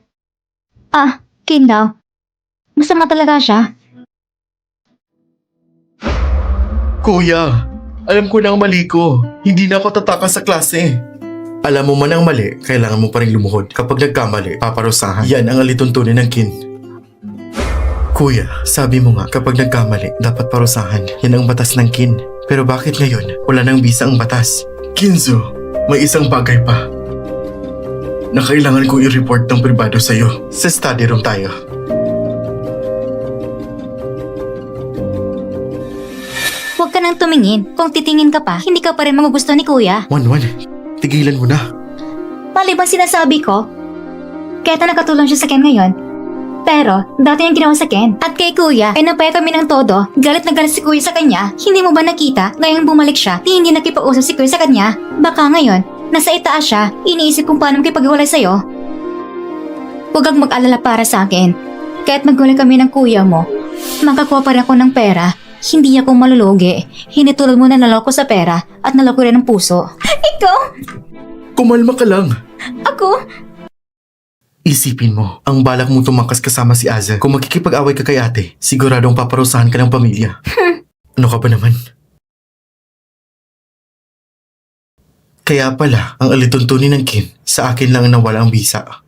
Kinlaw. Masama talaga siya. Kuya, alam ko na ang mali ko. Hindi na ako tatakas sa klase. Alam mo man ang mali, kailangan mo pa rin lumuhod. Kapag nagkamali, paparusahan. Yan ang alituntunin ng Kin. Kuya, sabi mo nga, kapag nagkamali, dapat parusahan. Yan ang batas ng Kin. Pero bakit ngayon, wala nang bisa ang batas? Kinzo, may isang bagay pa na kailangan kong i-report ng pribado sa'yo. Sa study room tayo. Huwag ka nang tumingin. Kung titingin ka pa, hindi ka pa rin magugustuhan ni Kuya. Wan, tigilan mo na. Mali bang sinasabi ko? Kaya nakatulong siya sa Ken ngayon. Pero, dati yung ginawa sa Ken. At kay Kuya, ay napaya kami ng todo. Galit na galit si Kuya sa kanya. Hindi mo ba nakita? Ngayong bumalik siya, di hindi nakipag-usap si Kuya sa kanya. Baka ngayon, nasa itaas siya, iniisip kung paano makipaghiwalay sa'yo. Huwag kang mag-alala para sa akin. Kahit maghiwalay kami ng Kuya mo, makakuha pa rin ako ng pera. Hindi ako malulugi. Hinitulad mo na naloko sa pera at naloko rin ng puso. Ikaw? Kumalma ka lang. Ako? Isipin mo, ang balak mong tumakas kasama si Aza. Kung makikipag-away ka kay ate, siguradong paparusahan ka ng pamilya. Ano ka ba naman? Kaya pala, ang alituntunin ng Kin, sa akin lang nawala ang bisa.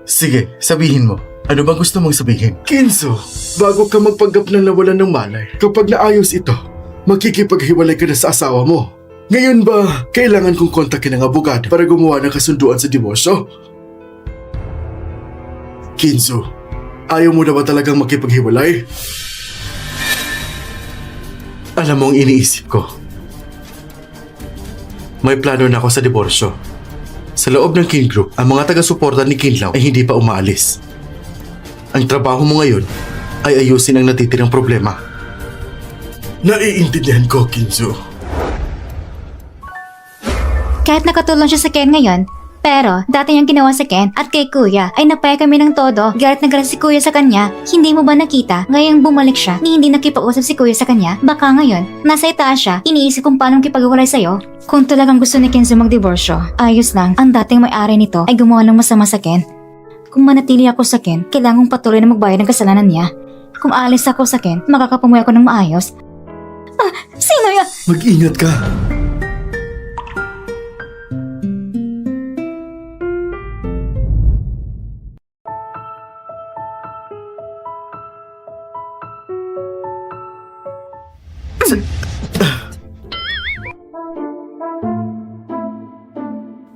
Sige, sabihin mo. Ano bang gusto mong sabihin? Kinzo, bago ka magpanggap na nawalan ng malay, kapag naayos ito, makikipaghiwalay ka na sa asawa mo. Ngayon ba, kailangan kong kontakin ng abogado para gumawa ng kasunduan sa diborsyo? Kinzo, ayaw mo na ba talagang makipaghiwalay? Alam mo ang iniisip ko. May plano na ako sa diborsyo. Sa loob ng Kin Group, ang mga taga-suporta ni Kinlaw ay hindi pa umaalis. Ang trabaho mo ngayon ay ayusin ang natitirang problema. Naiintindihan ko, Kinzo. Kahit nakatulong siya sa Ken ngayon, pero dati niyang ginawa sa Ken at kay Kuya ay napaya kami ng todo. Galit na galit si Kuya sa kanya. Hindi mo ba nakita? Ngayong bumalik siya, ni hindi nakipag-usap si Kuya sa kanya. Baka ngayon, nasa itaas siya, iniisip kung paano makipag-iwalay sa'yo. Kung talagang gusto ni Kenzo magdiborsyo, ayos lang. Ang dating may-ari nito ay gumawa ng masama sa Ken. Kung manatili ako sa Ken, kailangan kong patuloy na magbayad ng kasalanan niya. Kung aalis ako sa Ken, makakapamuhay ako ng maayos. Sino yan? Mag-ingat ka.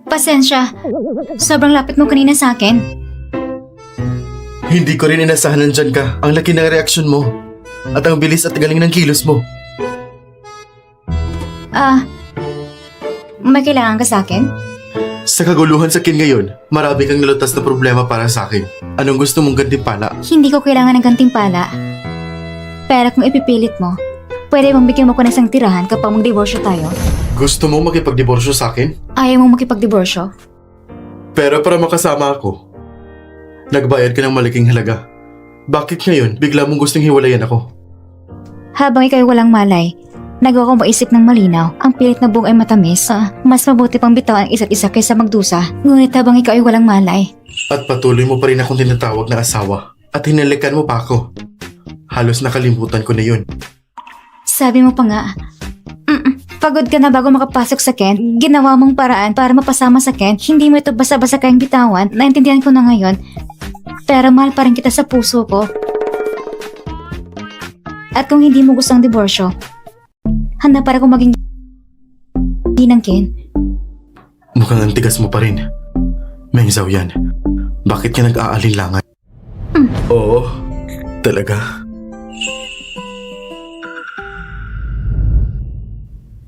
Pasensya. Sobrang lapit mo kanina sa akin. Hindi ko rin inasahan nandyan ka. Ang laki ng reaksyon mo. At ang bilis at galing ng kilos mo. May kailangan ka sa akin? Sa kaguluhan sa Kin ngayon, marami kang nalutas na problema para sa akin. Anong gusto mong gantimpala? Hindi ko kailangan ng gantimpala. Pero kung ipipilit mo, pwede bang bigyan mo ko ng isang tirahan kapag magdiborsyo tayo? Gusto mo makipagdiborsyo sa akin? Ayaw mo makipagdiborsyo? Pero para makasama ako, nagbayad ka ng malaking halaga. Bakit ngayon, bigla mong gustong hiwalayan ako? Habang ikaw'y walang malay, nagawa kong maisip ng malinaw, ang pilit na buong ay matamis. Mas mabuti pang bitaw ang isa't isa kaysa magdusa. Ngunit habang ikaw ay walang malay, At patuloy mo pa rin akong tinatawag na asawa. At hinalikan mo pa ako. Halos nakalimutan ko na yun. sabi mo pa nga, pagod ka na bago makapasok sa Ken, ginawa mong paraan para mapasama sa Ken, hindi mo ito basta-basta kayang bitawan, naintindihan ko na ngayon. Pero mahal pa rin kita sa puso ko. At kung hindi mo gusto ang diborsyo, handa para kung maging di ng Ken. Mukhang ang tigas mo pa rin. Meng Zhao yan. Bakit ka nag-aalinlangan? Oo, talaga.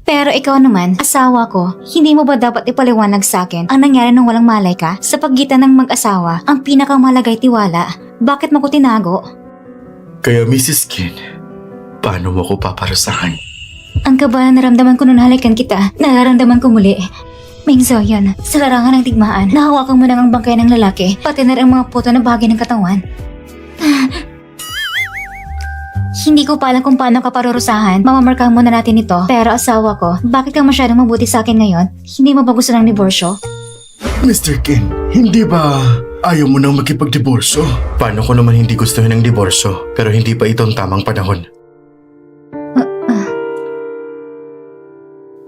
Pero ikaw naman, asawa ko, hindi mo ba dapat ipaliwanag sa akin ang nangyari nung walang malay ka? Sa pagitan ng mag-asawa, ang pinakamalagay tiwala. Bakit mo ko tinago? Kaya Mrs. Kin, paano mo ko paparusahan? Ang kaba na naramdaman ko nung halikan kita, nararamdaman ko muli. Meng Zhao yan, sa larangan ng digmaan, nahawakan mo na ang bangkay ng lalaki, pati na rin ang mga puto na bahagi ng katawan. Hindi ko pa alam kung paano ka parurusahan. Mamamarkahan muna natin ito. Pero asawa ko, bakit ka masyadong mabuti sa akin ngayon? Hindi mo ba gusto ng diborsyo? Mr. Kin, hindi ba ayaw mo nang makipagdiborsyo? Paano ko naman hindi gustuhin ang diborsyo, pero hindi pa ito ang tamang panahon.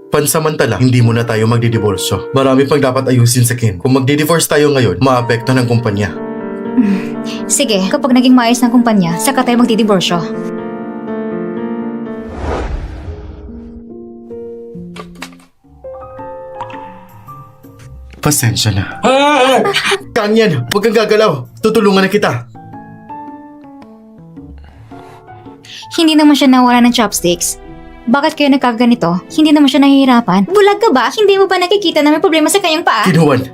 Pansamantala, hindi muna tayo magdidiborsyo. Marami pang dapat ayusin sa Kin. Kung magdi-divorce tayo ngayon, maapekto ng kumpanya. Sige, kapag naging maayos ng kumpanya, saka tayo magdidiborsyo. Pasensya na. Kanyan, huwag kang gagalaw. Tutulungan na kita. Hindi naman siya nawala ng chopsticks. Bakit kayo nagkaganito? Hindi naman siya nahihirapan. Bulag ka ba? Hindi mo ba nakikita na may problema sa kanyang paa? Kinuwan,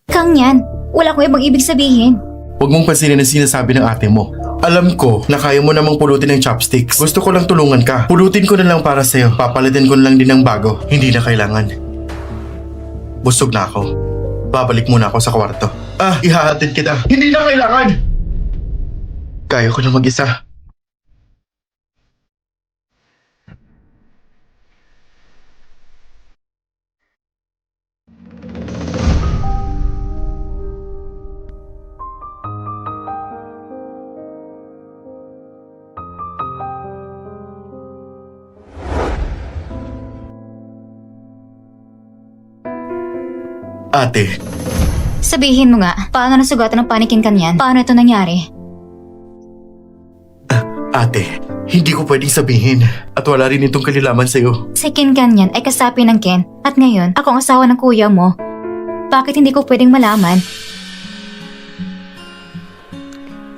Kang yan, wala ko ibang ibig sabihin. huwag mong pansinin ang sinasabi ng ate mo. Alam ko na kaya mo namang pulutin ng chopsticks. Gusto ko lang tulungan ka. Pulutin ko na lang para sa'yo. Papalitin ko na lang din ng bago. Hindi na kailangan. Busog na ako. Babalik muna ako sa kwarto. Ihahatid kita. Hindi na kailangan! Kaya ko na mag-isa. Ate, Sabihin mo nga, paano nasugatan ng panikin kanyan? Paano ito nangyari? ate, hindi ko pwedeng sabihin. At wala rin itong kalilaman sa'yo. Si Ken kanyan ay kasapi ng Ken at ngayon ako ang asawa ng kuya mo. Bakit hindi ko pwedeng malaman?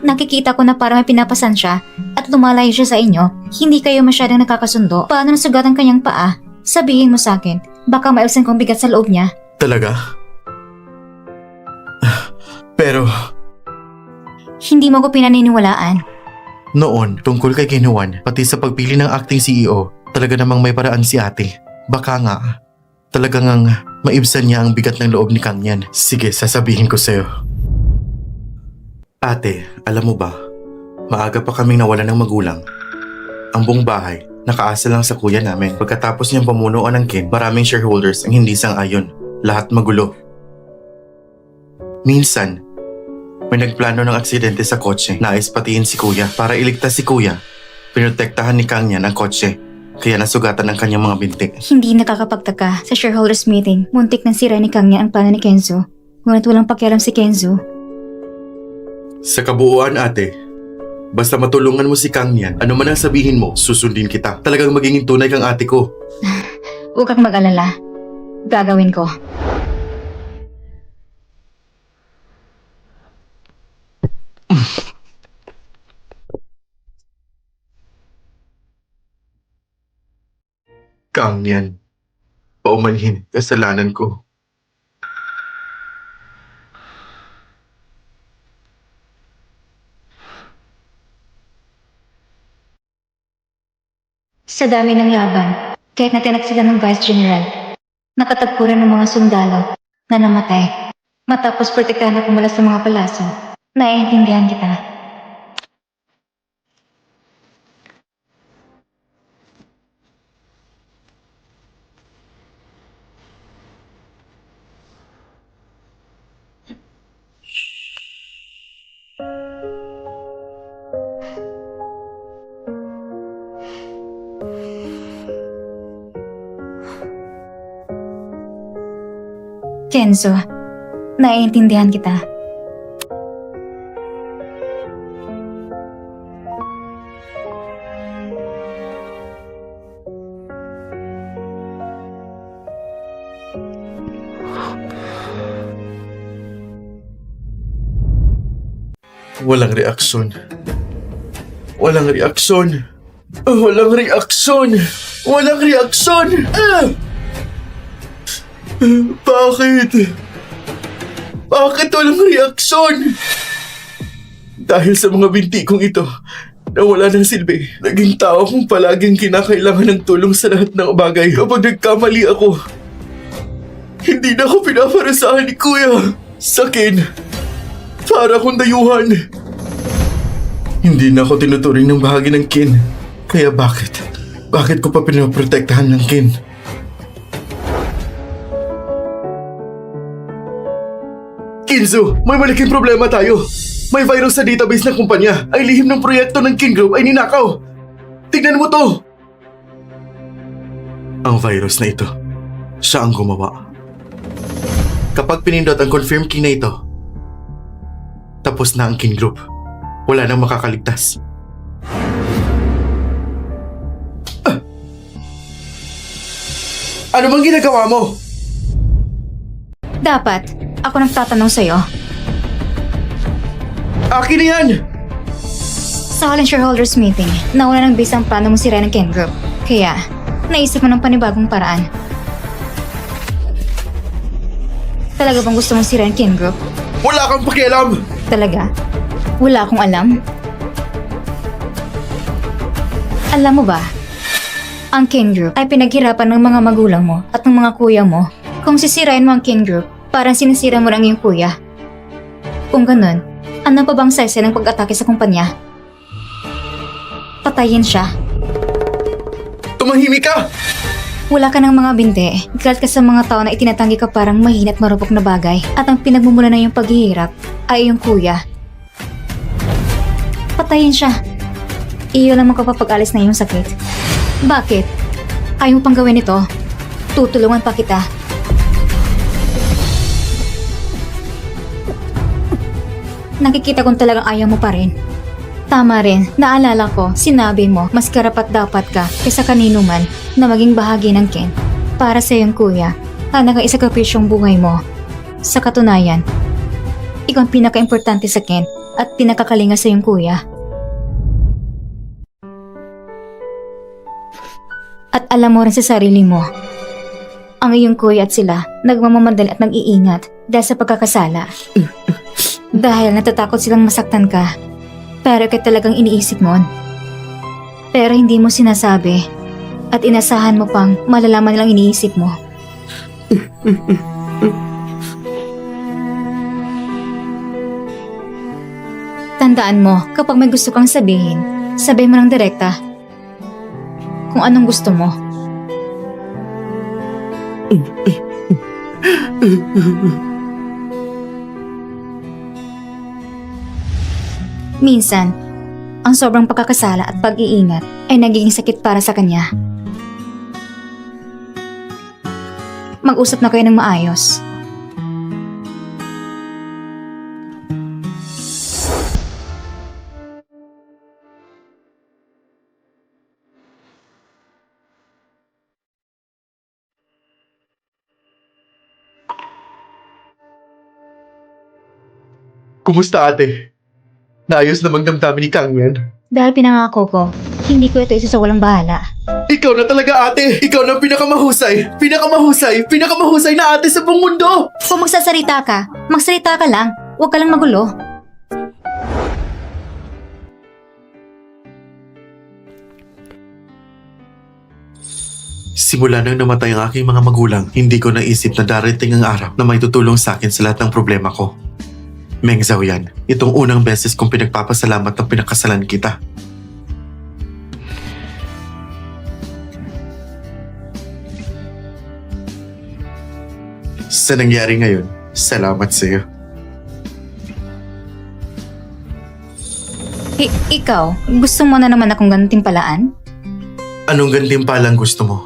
Nakikita ko na para may pinapasan siya at lumalayo siya sa inyo. Hindi kayo masyadong nakakasundo. Paano nasugatan kanyang paa? Sabihin mo sa akin, baka maibsan kong bigat sa loob niya. Talaga? Pero, Hindi mo ko pinaniniwalaan. noon, tungkol kay Kinuan, pati sa pagpili ng acting CEO, talaga namang may paraan si ate. Baka nga, talaga ngang maibsan niya ang bigat ng loob ni Kangyan. Sige, sasabihin ko sa'yo. Ate, alam mo ba, maaga pa kaming nawalan ng magulang. Ang buong bahay, nakaasa lang sa kuya namin. Pagkatapos niyang pamunuan ng Kin, maraming shareholders ang hindi sang-ayon. Lahat magulo. Minsan, may nagplano ng aksidente sa kotse. Nais patiin si kuya. Para iligtas si kuya, pinotektahan ni Kangyan ang kotse. Kaya nasugatan ang kanyang mga binti. Hindi nakakapagtaka. Sa shareholders meeting, muntik nang sira ni Kangyan ang plano ni Kenzo. Ngunit walang pakialam si Kenzo. Sa kabuuan ate, basta matulungan mo si Kangyan, ano man ang sabihin mo, susundin kita. Talagang magiging tunay kang ate ko. Huwag kang mag-alala. Gagawin ko. Kang yan. Paumanhin, kasalanan ko. Sa dami ng laban, kahit na sila ng Vice General, nakatagpo rin ng mga sundalo na namatay. Matapos protektahan ako mula sa mga palaso, naiintindihan kita. Kenzo, naiintindihan kita. Walang reaksyon. Walang reaksyon. Walang reaksyon. Walang reaksyon. Bakit? Bakit walang reaksyon? Dahil sa mga binti kong ito, nawala ng silbi. Naging tao kong palaging kinakailangan ng tulong sa lahat ng bagay. Kapag nagkamali ako, hindi na ako pinaparusahan ni Kuya. Sakin, para akong dayuhan. Hindi na ako tinuturing ng bahagi ng kin. Kaya bakit? Bakit ko pa pinaprotektahan ng kin? Kinzo, may malaking problema tayo. May virus sa database ng kumpanya. Ay lihim ng proyekto ng King Group ay ninakaw. Tignan mo to! Ang virus na ito, siya ang gumawa. Kapag pinindot ang confirm key na ito, tapos na ang King Group. Wala nang makakaligtas. Ano bang ginagawa mo? Dapat, ako nagtatanong sa'yo. Akin na yan! Sa Holland Shareholders Meeting, nawala ng base ang plano mong sirain ng Ken Group. Kaya, naisip mo ng panibagong paraan. Talaga bang gusto mong sirain Ken Group? Wala kang pakialam! Talaga? Wala akong alam? Alam mo ba, ang Ken Group ay pinaghirapan ng mga magulang mo at ng mga kuya mo. Kung sisirain mo ang Ken Group, parang sinisira mo lang yung kuya. Kung ganun, ano pa bang size ng pag-atake sa kumpanya? Patayin siya. Tumahimik ka! Wala ka ng mga binte, galit ka sa mga tao na itinatanggi ka parang mahina at marupok na bagay at ang pinagmumula na yung paghihirap ay yung kuya. Patayin siya. Iyo lang makapapag-alis na yung sakit. Bakit? Ayaw mo pang gawin ito? Tutulungan pa kita. Nakikita kong talagang ayaw mo pa rin. Tama rin, naalala ko, sinabi mo, mas karapat dapat ka kaysa kanino man na maging bahagi ng Ken. Para sa iyong kuya, na nakaisakripisyong buhay mo. Sa katunayan, ikaw ang pinaka-importante sa Ken at pinakakalinga sa iyong kuya. At alam mo rin sa sarili mo, ang iyong kuya at sila nagmamamadali at nag-iingat dahil sa pagkakasala. Dahil natatakot silang masaktan ka. Pero ikaw talagang iniisip mo. Pero hindi mo sinasabi. At inasahan mo pang malalaman nilang iniisip mo. Tandaan mo, kapag may gusto kang sabihin, sabihin mo ng direkta. Kung anong gusto mo. Minsan, ang sobrang pagkakasala at pag-iingat ay nagiging sakit para sa kanya. Mag-usap na kayo ng maayos. Kumusta ate? Naayos namang damdamin ni Kang yan? Dahil pinangako ko, hindi ko ito isa sa walang bahala. Ikaw na talaga ate! Ikaw na pinakamahusay! Pinakamahusay na ate sa buong mundo! Kung magsasalita ka lang. Huwag ka lang magulo. Simula nang namatay ang aking mga magulang, hindi ko naisip na darating ang araw na may tutulong sa akin sa lahat ng problema ko. Meng Zhao yan, itong unang beses kong pinagpapasalamat ng pinakasalan kita. Sa nangyari ngayon, salamat sa iyo. Ikaw, gusto mo na naman akong gantimpalaan? Anong gantimpalang gusto mo?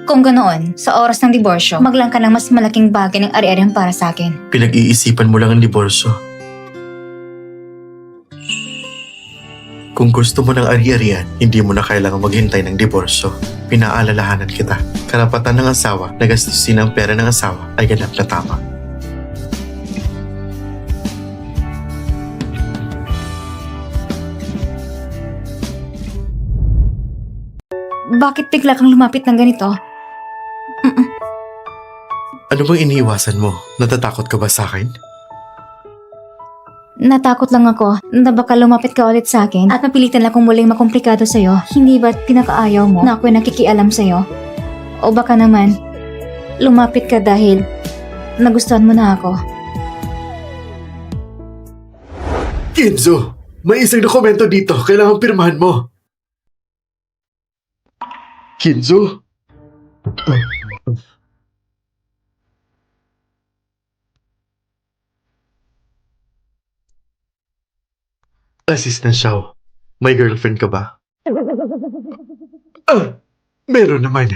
Kung ganoon, sa oras ng diborsyo, maglang ka ng mas malaking bagay ng ari-arihan para sa akin. Pinag-iisipan mo lang ang diborsyo. Kung gusto mo ng ari-arian, hindi mo na kailangan maghintay ng diborsyo. Pinaalalahanan kita. Karapatan ng asawa na gastusin ang pera ng asawa ay ganap na tama. Bakit bigla kang lumapit ng ganito? Ano bang iniiwasan mo? Natatakot ka ba sa akin? Natakot lang ako na baka lumapit ka ulit sa akin at mapilitan akong muling makomplikado sa'yo. Hindi ba't pinakaayaw mo na ako'y nakikialam sa'yo? O baka naman, lumapit ka dahil nagustuhan mo na ako. Kinzo, may isang dokumento dito. Kailangan pirmahan mo. Kinzo? Assistant Xiao, may girlfriend ka ba? Meron naman.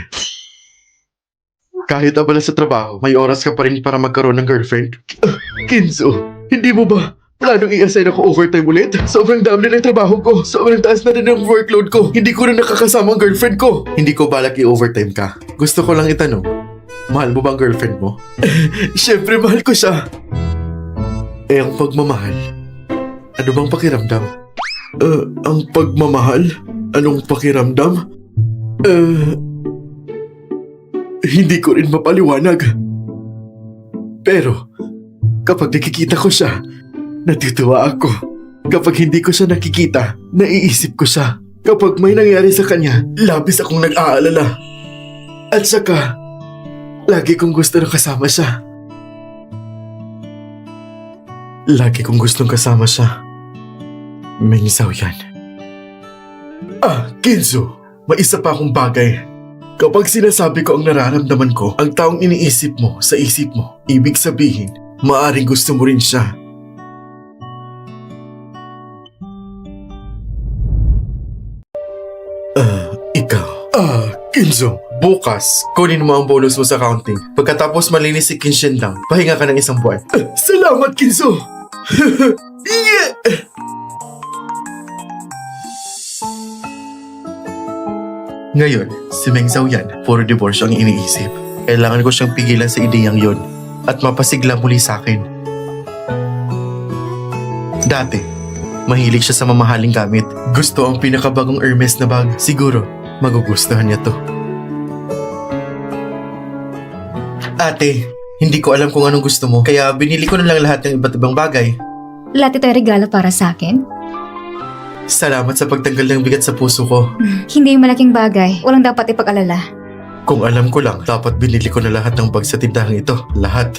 Kahit abala sa trabaho, may oras ka pa rin para magkaroon ng girlfriend? Kinzo, hindi mo ba planong i-assign ako overtime ulit? Sobrang dami na ng trabaho ko. Sobrang taas na rin ang workload ko. Hindi ko na nakakasama ang girlfriend ko. Hindi ko balak i-overtime ka. Gusto ko lang itanong, mahal mo ba ang girlfriend mo? Siyempre, mahal ko siya. Eh, ang pagmamahal, ano bang pakiramdam? Ang pagmamahal? Anong pakiramdam? Hindi ko rin mapaliwanag. Pero, kapag nakikita ko siya, natutuwa ako. Kapag hindi ko siya nakikita, naiisip ko siya. Kapag may nangyari sa kanya, labis akong nag-aalala. At saka, lagi kong gusto na kasama siya. Lagi kong gustong kasama siya. Meng Zhao yan. Kinzo, may isa pa akong bagay. Kapag sinasabi ko ang nararamdaman ko, ang taong iniisip mo sa isip mo, ibig sabihin, maaring gusto mo rin siya. Ikaw. Kinzo, Bukas, kunin mo ang bonus mo sa accounting. Pagkatapos malinis si Kinshin lang, pahinga ka ng isang buwan. salamat Kinzo! Yeah! Ngayon, si Meng Zhao yan, puro divorce ang iniisip. Kailangan ko siyang pigilan sa ideyang yon at mapasigla muli sa akin. Dati, mahilig siya sa mamahaling gamit. Gusto ang pinakabagong Hermes na bag. Siguro, magugustuhan niya to. Ate, hindi ko alam kung anong gusto mo, kaya binili ko na lang lahat ng iba't ibang bagay. Lahat ito ay regalo para sa akin? Salamat sa pagtanggal ng bigat sa puso ko. Hindi yung malaking bagay. Walang dapat ipag-alala. Kung alam ko lang, dapat binili ko na lahat ng bag sa tindahan ito. Lahat.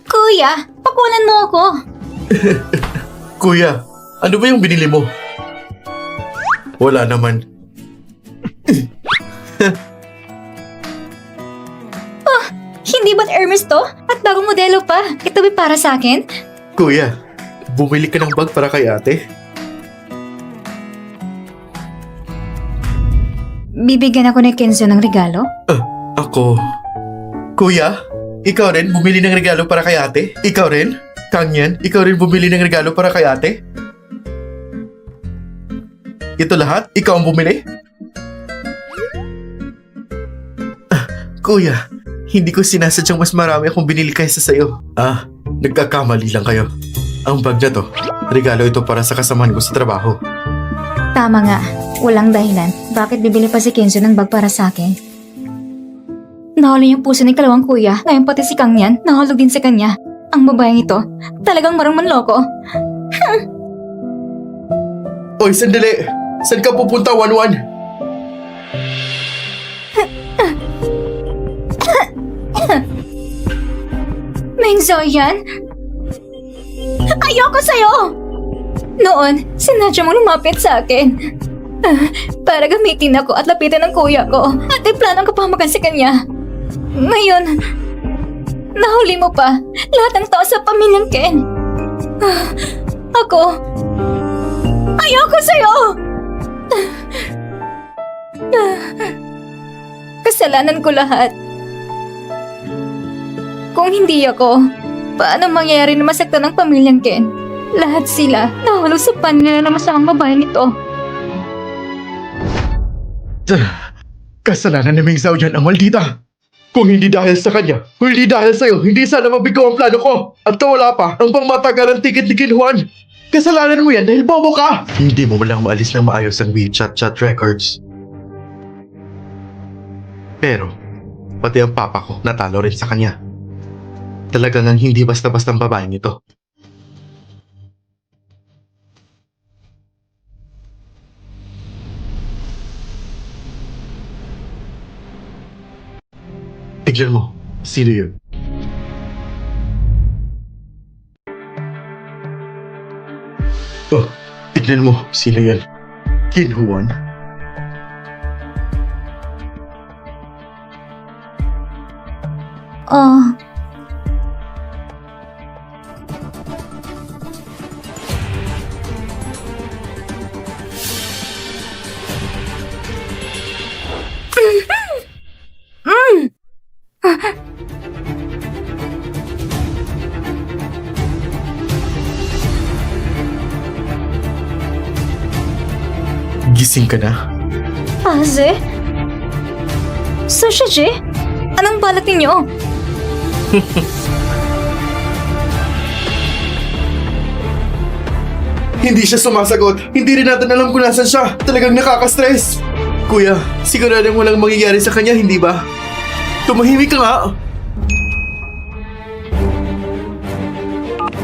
Kuya, pakulan mo ako. Kuya, ano ba yung binili mo? Wala naman. Hindi ba't Hermes to? At bagong modelo pa. Ito ba para sa akin? Kuya, bumili ka ng bag para kay ate? Bibigyan ako ni Kenzo ng regalo? Ako... Kuya, ikaw rin bumili ng regalo para kay ate? Ikaw rin? Kangyan, ikaw rin bumili ng regalo para kay ate? Ito lahat? Ikaw ang bumili? Kuya, hindi ko sinasadyang mas marami akong binili kaysa sa'yo. Nagkakamali lang kayo. Ang bag na to, Regalo ito para sa kasamahan ko sa trabaho. Tama nga. Walang dahilan. Bakit bibili pa si Kenzo ng bag para sa akin? Nahalo yung puso ng kalawang kuya. Ngayon pati si Kang yan, nahalo din sa kanya. Ang babaeng ito, talagang marang manloko. Oy, sandali! Saan ka pupunta, Wanwan? Mengzo yan? Ayoko sa'yo! Noon, sinadya mo lumapit sa akin. Para gamitin ako at lapitan ng kuya ko at iplanong kapamagan sa kanya. Ngayon, nahuli mo pa lahat ng tao sa pamilyang Ken. Ako, ayoko sa'yo! Kasalanan ko lahat. Kung hindi ako, paano mangyayari na masaktan ng pamilyang Ken? Lahat sila nahulog sa panila ng masamang babaeng ito. Kasalanan ni Ming Zhao yan ang maldita. Kung hindi dahil sa kanya, kung hindi dahil sa'yo, hindi sana mabigaw ang plano ko. At wala pa ang pangmatagalang ticket ni Kin Juan. Kasalanan mo yan dahil bobo ka! Hindi mo malang maalis ng maayos ang WeChat chat records. Pero, pati ang papa ko natalo rin sa kanya. Talagang ang hindi basta-bastang babaeng ito. Tignan mo, sino yun? Oh, tignan mo, sino yan? Kin Juan? Oh, Gising ka na? Aze? Sosha-je? Anong balak ninyo? Hindi siya sumasagot. Hindi rin natin alam kung nasan siya. Talagang nakaka-stress. Kuya, siguradong walang mangyayari sa kanya, hindi ba? Tumahimik ka nga.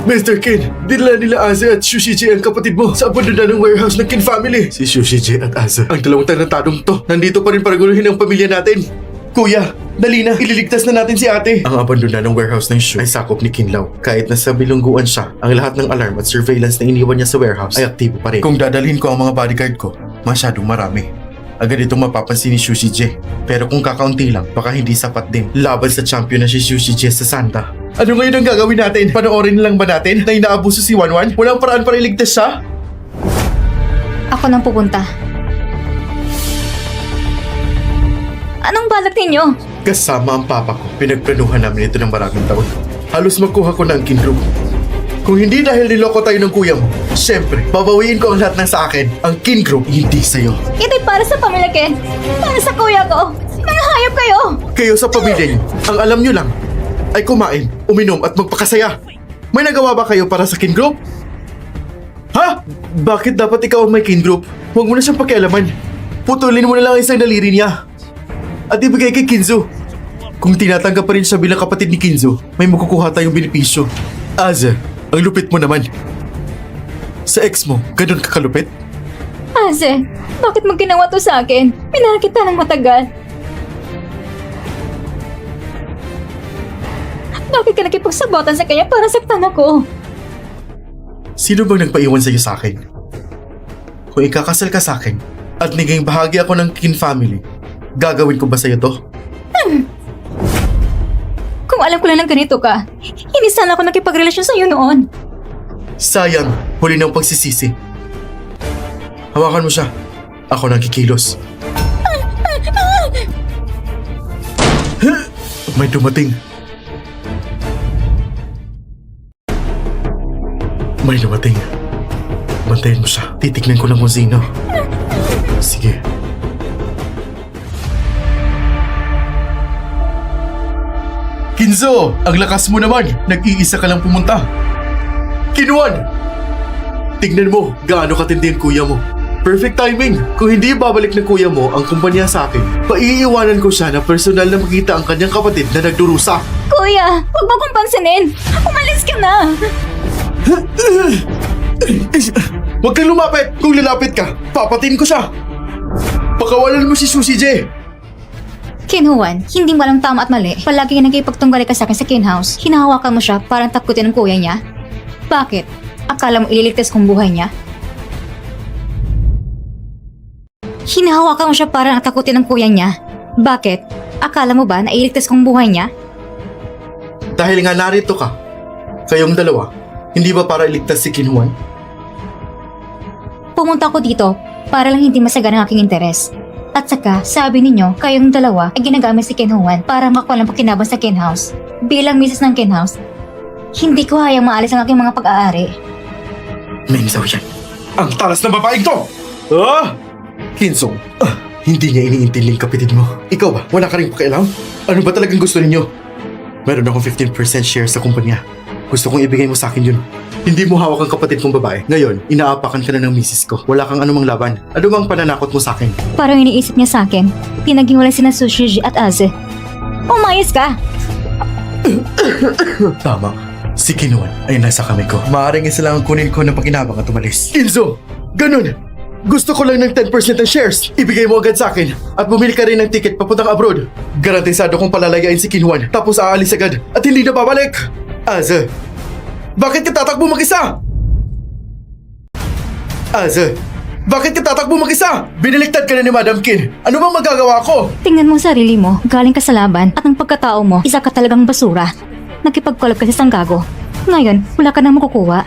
Mr. Kin, dinala nila Aze at Shushiji ang kapatid mo sa abandonan ng warehouse ng Kin family. Si Shushiji at Aze, ang dalawang tarantadong to, nandito pa rin para guluhin ang pamilya natin. Kuya, dali na, ililigtas na natin si ate. Ang abandonan ng warehouse ng Shu ay sakop ni Kinlaw. Kahit nasa bilungguan siya, ang lahat ng alarm at surveillance na iniwan niya sa warehouse ay aktibo pa rin. Kung dadalhin ko ang mga bodyguard ko, masyadong marami. Agad itong mapapansin ni Shushiji. Pero kung kakaunti lang, baka hindi sapat din. Laban sa champion na si Shushiji sa Santa. Ano ngayon ang gagawin natin? Panoorin lang ba natin na inaabuso si Wanwan? Walang paraan para iligtas siya? Ako nang pupunta. Anong balak ninyo? Kasama ang papa ko, pinagplanuhan namin ito ng maraming taon. Halos magkuha ko ng Kin Group. Kung hindi dahil niloko tayo ng kuya mo, syempre, babawiin ko ang lahat ng sa akin. Ang Kin Group, hindi sa'yo. Ito'y para sa pamilya Ken. Para sa kuya ko. Mga hayop kayo! Kayo sa pamilya niyo, ang alam niyo lang, ay kumain, uminom at magpakasaya. May nagawa ba kayo para sa Kin Group? Ha? Bakit dapat ikaw ang may Kin Group? Huwag mo na siyang pakialaman. Putulin mo na lang ang isang daliri niya. At ibigay kay Kinzo. Kung tinatanggap pa rin siya bilang kapatid ni Kinzo, may makukuha tayong benepisyo. Aze, ang lupit mo naman. Sa ex mo, ganun ka kalupit? Aze, bakit mo ginawa to sa akin? Minahal kita ng matagal. Bakit ka nakipagsabotan sa kanya para saktan ako? Sino bang nagpaiwan sa'yo sa akin? Kung ikakasal ka sa akin at naging bahagi ako ng Kin family, gagawin ko ba sa'yo to? Kung alam ko lang ng ganito ka, hindi sana ako nakipagrelasyon sa'yo noon. Sayang, huli ng pagsisisi. Hawakan mo siya. Ako nang kikilos. May dumating. May dumating. Bantayan mo siya. Titignan ko lang kung sino. Sige. Kinzo! Ang lakas mo naman! Nag-iisa ka lang pumunta. Kinwan! Tignan mo, gaano katindi ang kuya mo. Perfect timing! Kung hindi babalik ng kuya mo ang kumpanya sa akin, paiiwanan ko siya na personal na makita ang kanyang kapatid na nagdurusa. Kuya, huwag mo kong pansinin. Umalis ka na. Huwag kang lumapit! Kung lalapit ka, papatin ko siya! Pakawalan mo si Susie J! Kinhuan, hindi mo alam tama at mali. Palagi ka nagkipagtunggali ka sa akin sa Kin House. Hinahawakan mo siya parang takutin ng kuya niya. Bakit? Akala mo ililigtas kong buhay niya? Hinahawakan mo siya parang takutin ng kuya niya. Bakit? Akala mo ba na ililigtas kong buhay niya? Dahil nga narito ka, kayong dalawa, hindi ba para iligtas si Kinhuan? Pumunta ako dito para lang hindi masagan ang aking interes. At saka, sabi ninyo, kayong dalawa ay ginagamit si Ken Huan para makakuha ng pakinabang sa Ken House. Bilang misis ng Ken House, hindi ko hayang maalis ang aking mga pag-aari. Meng Zhao yan. Ang talas ng babaeng to! Ah! Kinsong, hindi niya iniintindihan kapatid mo. Ikaw ba? Wala ka rin pakialam? Ano ba talagang gusto ninyo? Meron akong 15% share sa kumpanya. Gusto kong ibigay mo sa akin yun. Hindi mo hawak ang kapatid kong babae. Ngayon, inaapakan ka na ng misis ko. Wala kang anumang laban. Ano bang pananakot mo sa akin? Parang iniisip niya sa akin, pinaging wala sina Sushiji at Aze. Umayos ka! Tama. Si Kinuan ay nasa kamay ko. Maaaring isa lang ang kunin ko ng pakinabang at umalis. Kinzo! Ganun! Gusto ko lang ng 10% ng shares. Ibigay mo agad sa akin at bumili ka rin ng ticket papuntang abroad. Garantisado kong palalayain si Kinuan tapos aalis agad at hindi na babalik. Aze! Bakit ka tatakbo mag-isa? Aze! Bakit ka tatakbo mag-isa? Biniliktad ka na ni Madam Kin. Ano bang magagawa ko? Tingnan mo ang sarili mo, galing ka sa laban at ang pagkatao mo, isa ka talagang basura. Nakipagkolab ka sa sanggago. Ngayon, wala ka nang makukuha.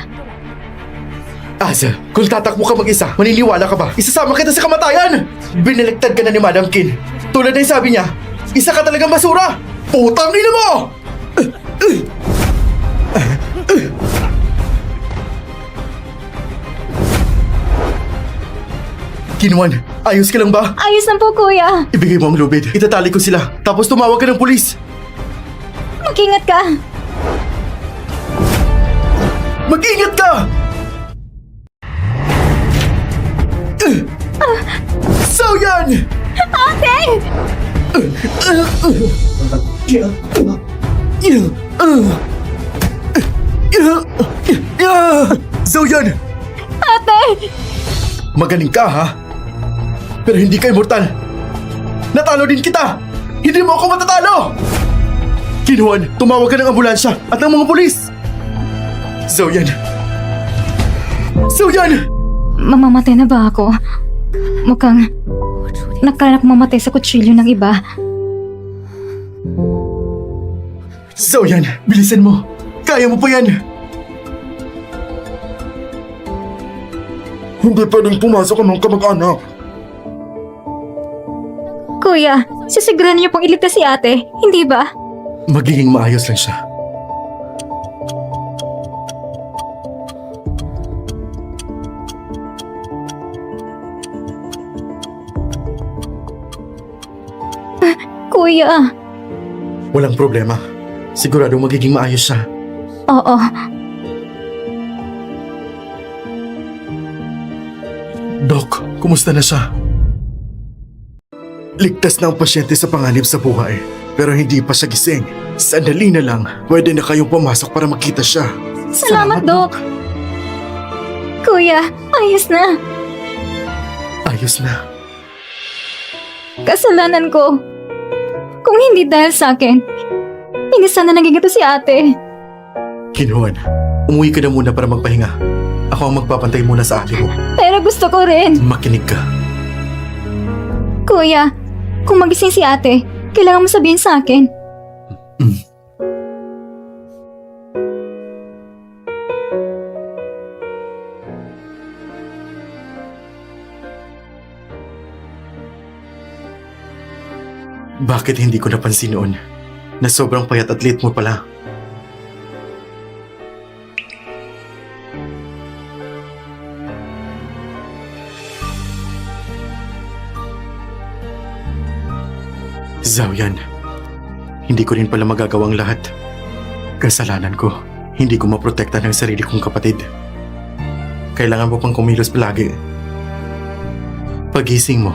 Aze, kung tatakbo ka mag-isa, maniniwala ka ba? Isasama kita sa kamatayan! Biniliktad ka na ni Madam Kin. Tulad ng sabi niya, isa ka talagang basura! Putang ina mo! Kinuan, ayos ka lang ba? Ayos na po, kuya. Ibigay mo ang lubid. Itatali ko sila. Tapos tumawag ka ng pulis. Mag-ingat ka. Mag-ingat ka! So yan! Ate! Zoyan! Ate! Magaling ka, ha? Pero hindi ka immortal. Natalo din kita! Hindi mo ako matatalo! Kinuan, tumawag ka ng ambulansya at ng mga pulis! Zoyan! Zoyan! Mamamatay na ba ako? Mukhang nakala ko mamatay sa kutsilyo ng iba. Zoyan, bilisan mo! Kaya mo pa yan! Hindi pwedeng pumasok ang mga kamag-anak. Kuya, sisigurahan niyo pong iligtas si ate, hindi ba? Magiging maayos lang siya. Kuya. Walang problema. Siguradong magiging maayos siya. Oo. Doc, kumusta na siya? Ligtas na ang pasyente sa panganib sa buhay, pero hindi pa siya gising. Sandali na lang, pwede na kayong pumasok para makita siya. Salamat, Doc. Kuya, ayos na. Ayos na. Kasalanan ko. Kung hindi dahil sa akin, hindi sana naging ito si ate. Kinuan, umuwi ka na muna para magpahinga. Ako ang magpapantay muna sa ate mo. Pero gusto ko rin. Makinig ka. Kuya, kung magising si ate, kailangan mo sabihin sa akin. Bakit hindi ko napansin noon na sobrang payat at late mo pala? Zhaoyan, hindi ko rin pala magagawang lahat. Kasalanan ko, hindi ko maprotekta ng sarili kong kapatid. Kailangan mo pang kumilos palagi. Pagising mo,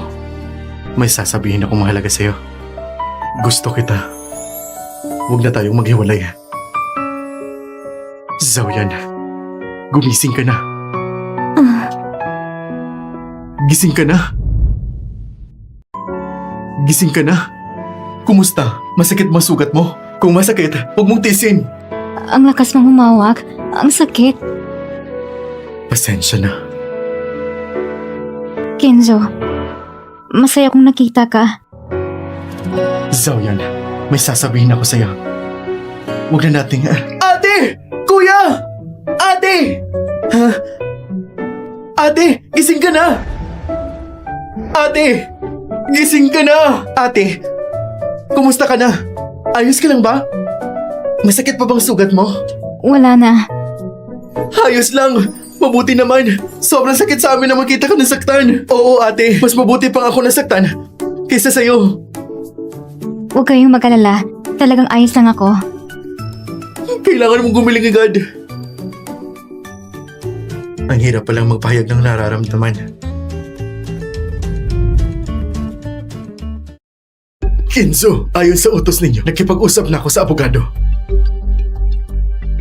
may sasabihin akong mahalaga sa'yo. Gusto kita. Huwag na tayong maghiwalay. Zaoyan, gumising ka na. Gising ka na. Gising ka na. Kumusta? Masakit ba sugat mo? Kung masakit, huwag mong tisin. Ang lakas mong humawak. Ang sakit. Pasensya na. Kenzo, masaya kong nakita ka. Zaoyan, may sasabihin ako sa'yo. Huwag na nating... Ate! Kuya! Ate! Ha? Ate! Gising ka na! Ate! Gising ka na! Ate! Kumusta ka na? Ayos ka lang ba? Masakit pa bang sugat mo? Wala na. Ayos lang! Mabuti naman! Sobrang sakit sa amin na makita ka nasaktan! Oo ate, mas mabuti pang ako nasaktan kaysa sa'yo. Huwag kayong mag-alala. Talagang ayos lang ako. Kailangan mong gumiling agad. Ang hirap palang magpahayag ng nararamdaman. Kenzo, ayon sa utos ninyo, nakipag-usap na ako sa abogado.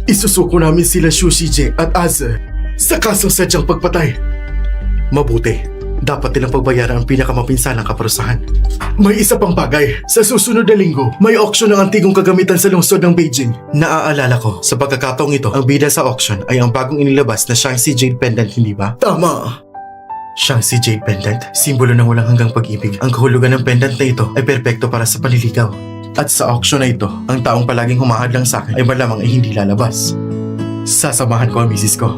Isusuko namin sila Shushije at Aza sa kasong sadyang pagpatay. Mabuti, dapat nilang pagbayaran ang pinakamapinsanang kaparusahan. May isa pang bagay. Sa susunod na linggo, may auction ng antigong kagamitan sa lungsod ng Beijing. Naaalala ko, sa pagkakataong ito, ang bida sa auction ay ang bagong inilabas na Shangxi Jade Pendant, hindi ba? Tama! Shangxi Jade Pendant, simbolo ng walang hanggang pag-ibig. Ang kahulugan ng pendant na ito ay perpekto para sa panliligaw. At sa auction na ito, ang taong palaging humahadlang sa akin ay malamang ay hindi lalabas. Sasamahan ko ang misis ko.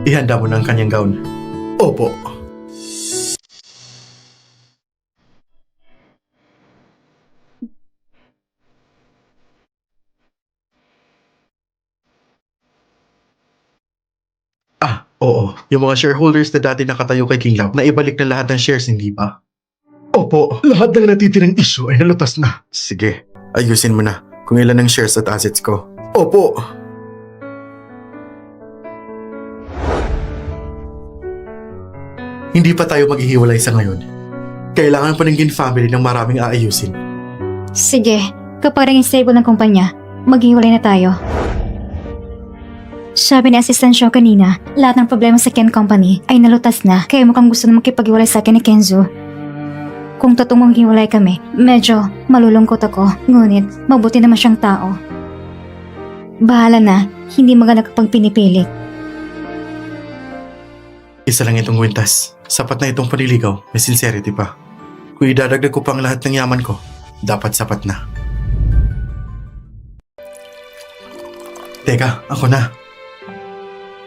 Ihanda mo na ang kanyang gown. Opo. Oo. Yung mga shareholders na dati nakatayo kay King Love, na ibalik na lahat ng shares, hindi ba? Opo. Lahat ng natitirang issue ay nalutas na. Sige. Ayusin mo na kung ilan ang shares at assets ko. Opo. Hindi pa tayo maghihiwalay sa ngayon. Kailangan pa ng Gin family ng maraming aayusin. Sige, kapag rin stable ng kumpanya, maghiwalay na tayo. Sabi ni Assistant Shaw kanina, lahat ng problema sa Ken Company ay nalutas na, kaya mukhang gusto na makipaghiwalay sa akin ni Kenzo. Kung totoong maghiwalay kami, medyo malulungkot ako, ngunit mabuti naman siyang tao. Bahala na, hindi maganda kapag pinipilit. Isa lang itong kwintas. Sapat na itong panliligaw, may sincerity pa. Kung idadagdag ko pang lahat ng yaman ko, dapat sapat na. Teka, ako na.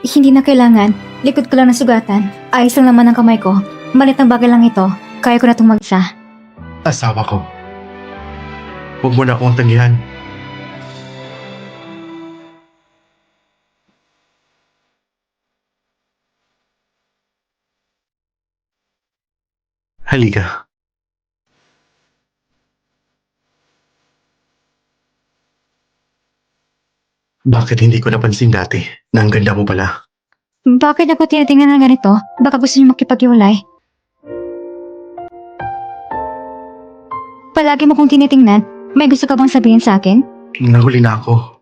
Hindi na kailangan, likod ko lang ng sugatan. Ayos lang naman ang kamay ko. Malit ang bagay lang ito, kaya ko na itong magsa. Asawa ko. Huwag mo na akong tanggihan. Halika. Bakit hindi ko napansin dati na ang ganda mo pala? Bakit ako tinitingnan ng ganito? Baka gusto niyo makipaghiwalay? Palagi mo kong tinitingnan. May gusto ka bang sabihin sa akin? Nahuli na ako.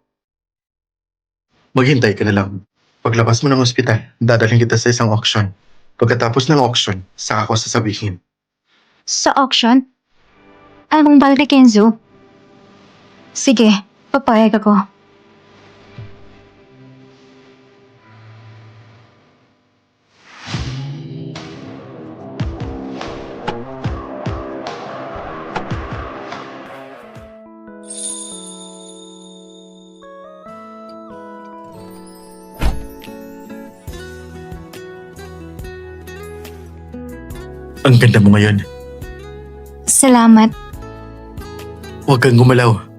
Maghintay ka na lang. Paglabas mo ng ospital, dadalhin kita sa isang auction. Pagkatapos ng auction, saka ko sasabihin. Sa auction? Anong balik ni Kenzo? Sige, papayag ako. Ang ganda mo ngayon. Salamat. Huwag kang gumalaw.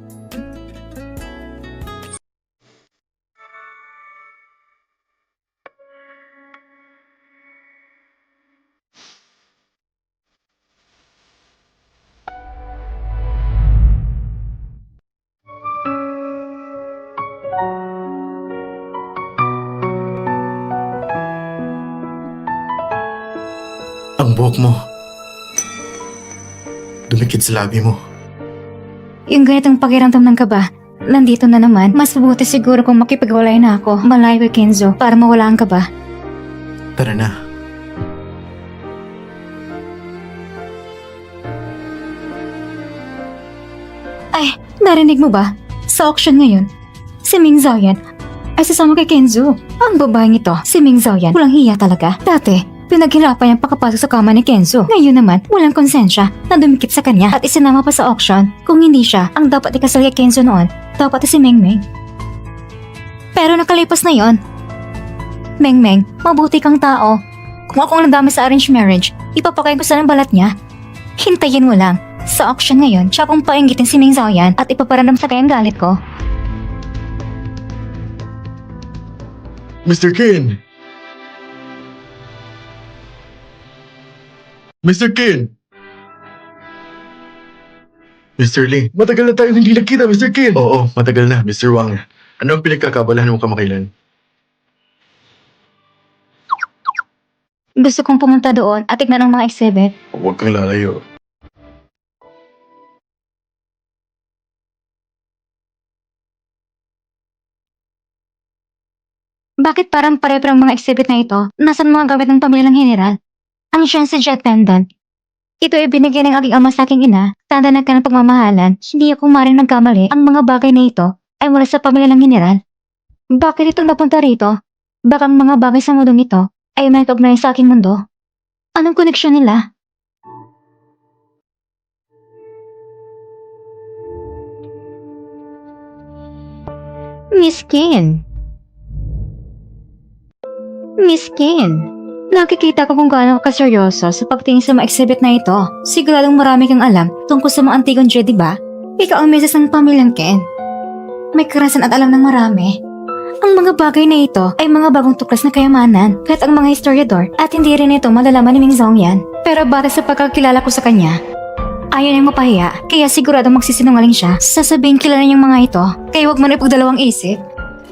Ang buhok mo. Dumikit sa labi mo. Yung ganitong pakiramdam ng kaba, nandito na naman. Mas mabuti siguro kung makipagwalay na ako. Malayo kay Kenzo para mawala ang kaba. Tara na. Ay, narinig mo ba? Sa auction ngayon, si Ming Zhao yan ay sasama kay Kenzo. Ang babaeng ito, si Ming Zhao yan, walang hiya talaga. Dati, pinaghirapan niyang pakapasok sa kama ni Kenzo. Ngayon naman, walang konsensya na dumikit sa kanya at isinama pa sa auction. Kung hindi siya, ang dapat ikasal kay Kenzo noon, dapat si Meng Meng. Pero nakalipas na yon. Meng Meng, mabuti kang tao. Kung akong nadami sa arranged marriage, ipapakain ko sa ng balat niya. Hintayin mo lang. Sa auction ngayon, siya kong painggitin si Ming Zhao yan at ipaparamdam sa kanyang galit ko. Mr. Ken! Mr. Ken! Mr. Lee. Matagal na tayong hindi nakita, Mr. Ken! Oo, matagal na, Mr. Wang. Ano ang pinagkakabalahan mo kamakailan? Gusto kong pumunta doon at tignan ang mga exhibit. Huwag kang lalayo. Bakit parang pare-parang mga exhibit na ito? Nasaan mga gamit ng pamilya ng general? Ang siyang si Jet Pendant. Ito ay binigay ng aking ama sa aking ina. Tanda na ka ng pagmamahalan. Hindi ako maring nagkamali. Ang mga bagay na ito ay mula sa pamilya ng general. Bakit ito napunta rito? Baka ang mga bagay sa mundong ito ay may kaugnay sa aking mundo. Anong koneksyon nila? Miss Ken. Miss Ken, nakikita ko kung gaano ka seryoso sa pagtingin sa mga exhibit na ito. Siguradong marami kang alam tungkol sa mga antigong Jedi, di ba? Ikaw ang misis ng pamilyang Ken. May karasan at alam ng marami. Ang mga bagay na ito ay mga bagong tuklas na kayamanan kahit ang mga historiador at hindi rin ito malalaman ni Ming Zhao yan. Pero base sa pagkakilala ko sa kanya, ayaw niyang mapahiya kaya siguradong magsisinungaling siya. Sasabihin kilala niyang mga ito kaya huwag mo na ipagdalawang isip.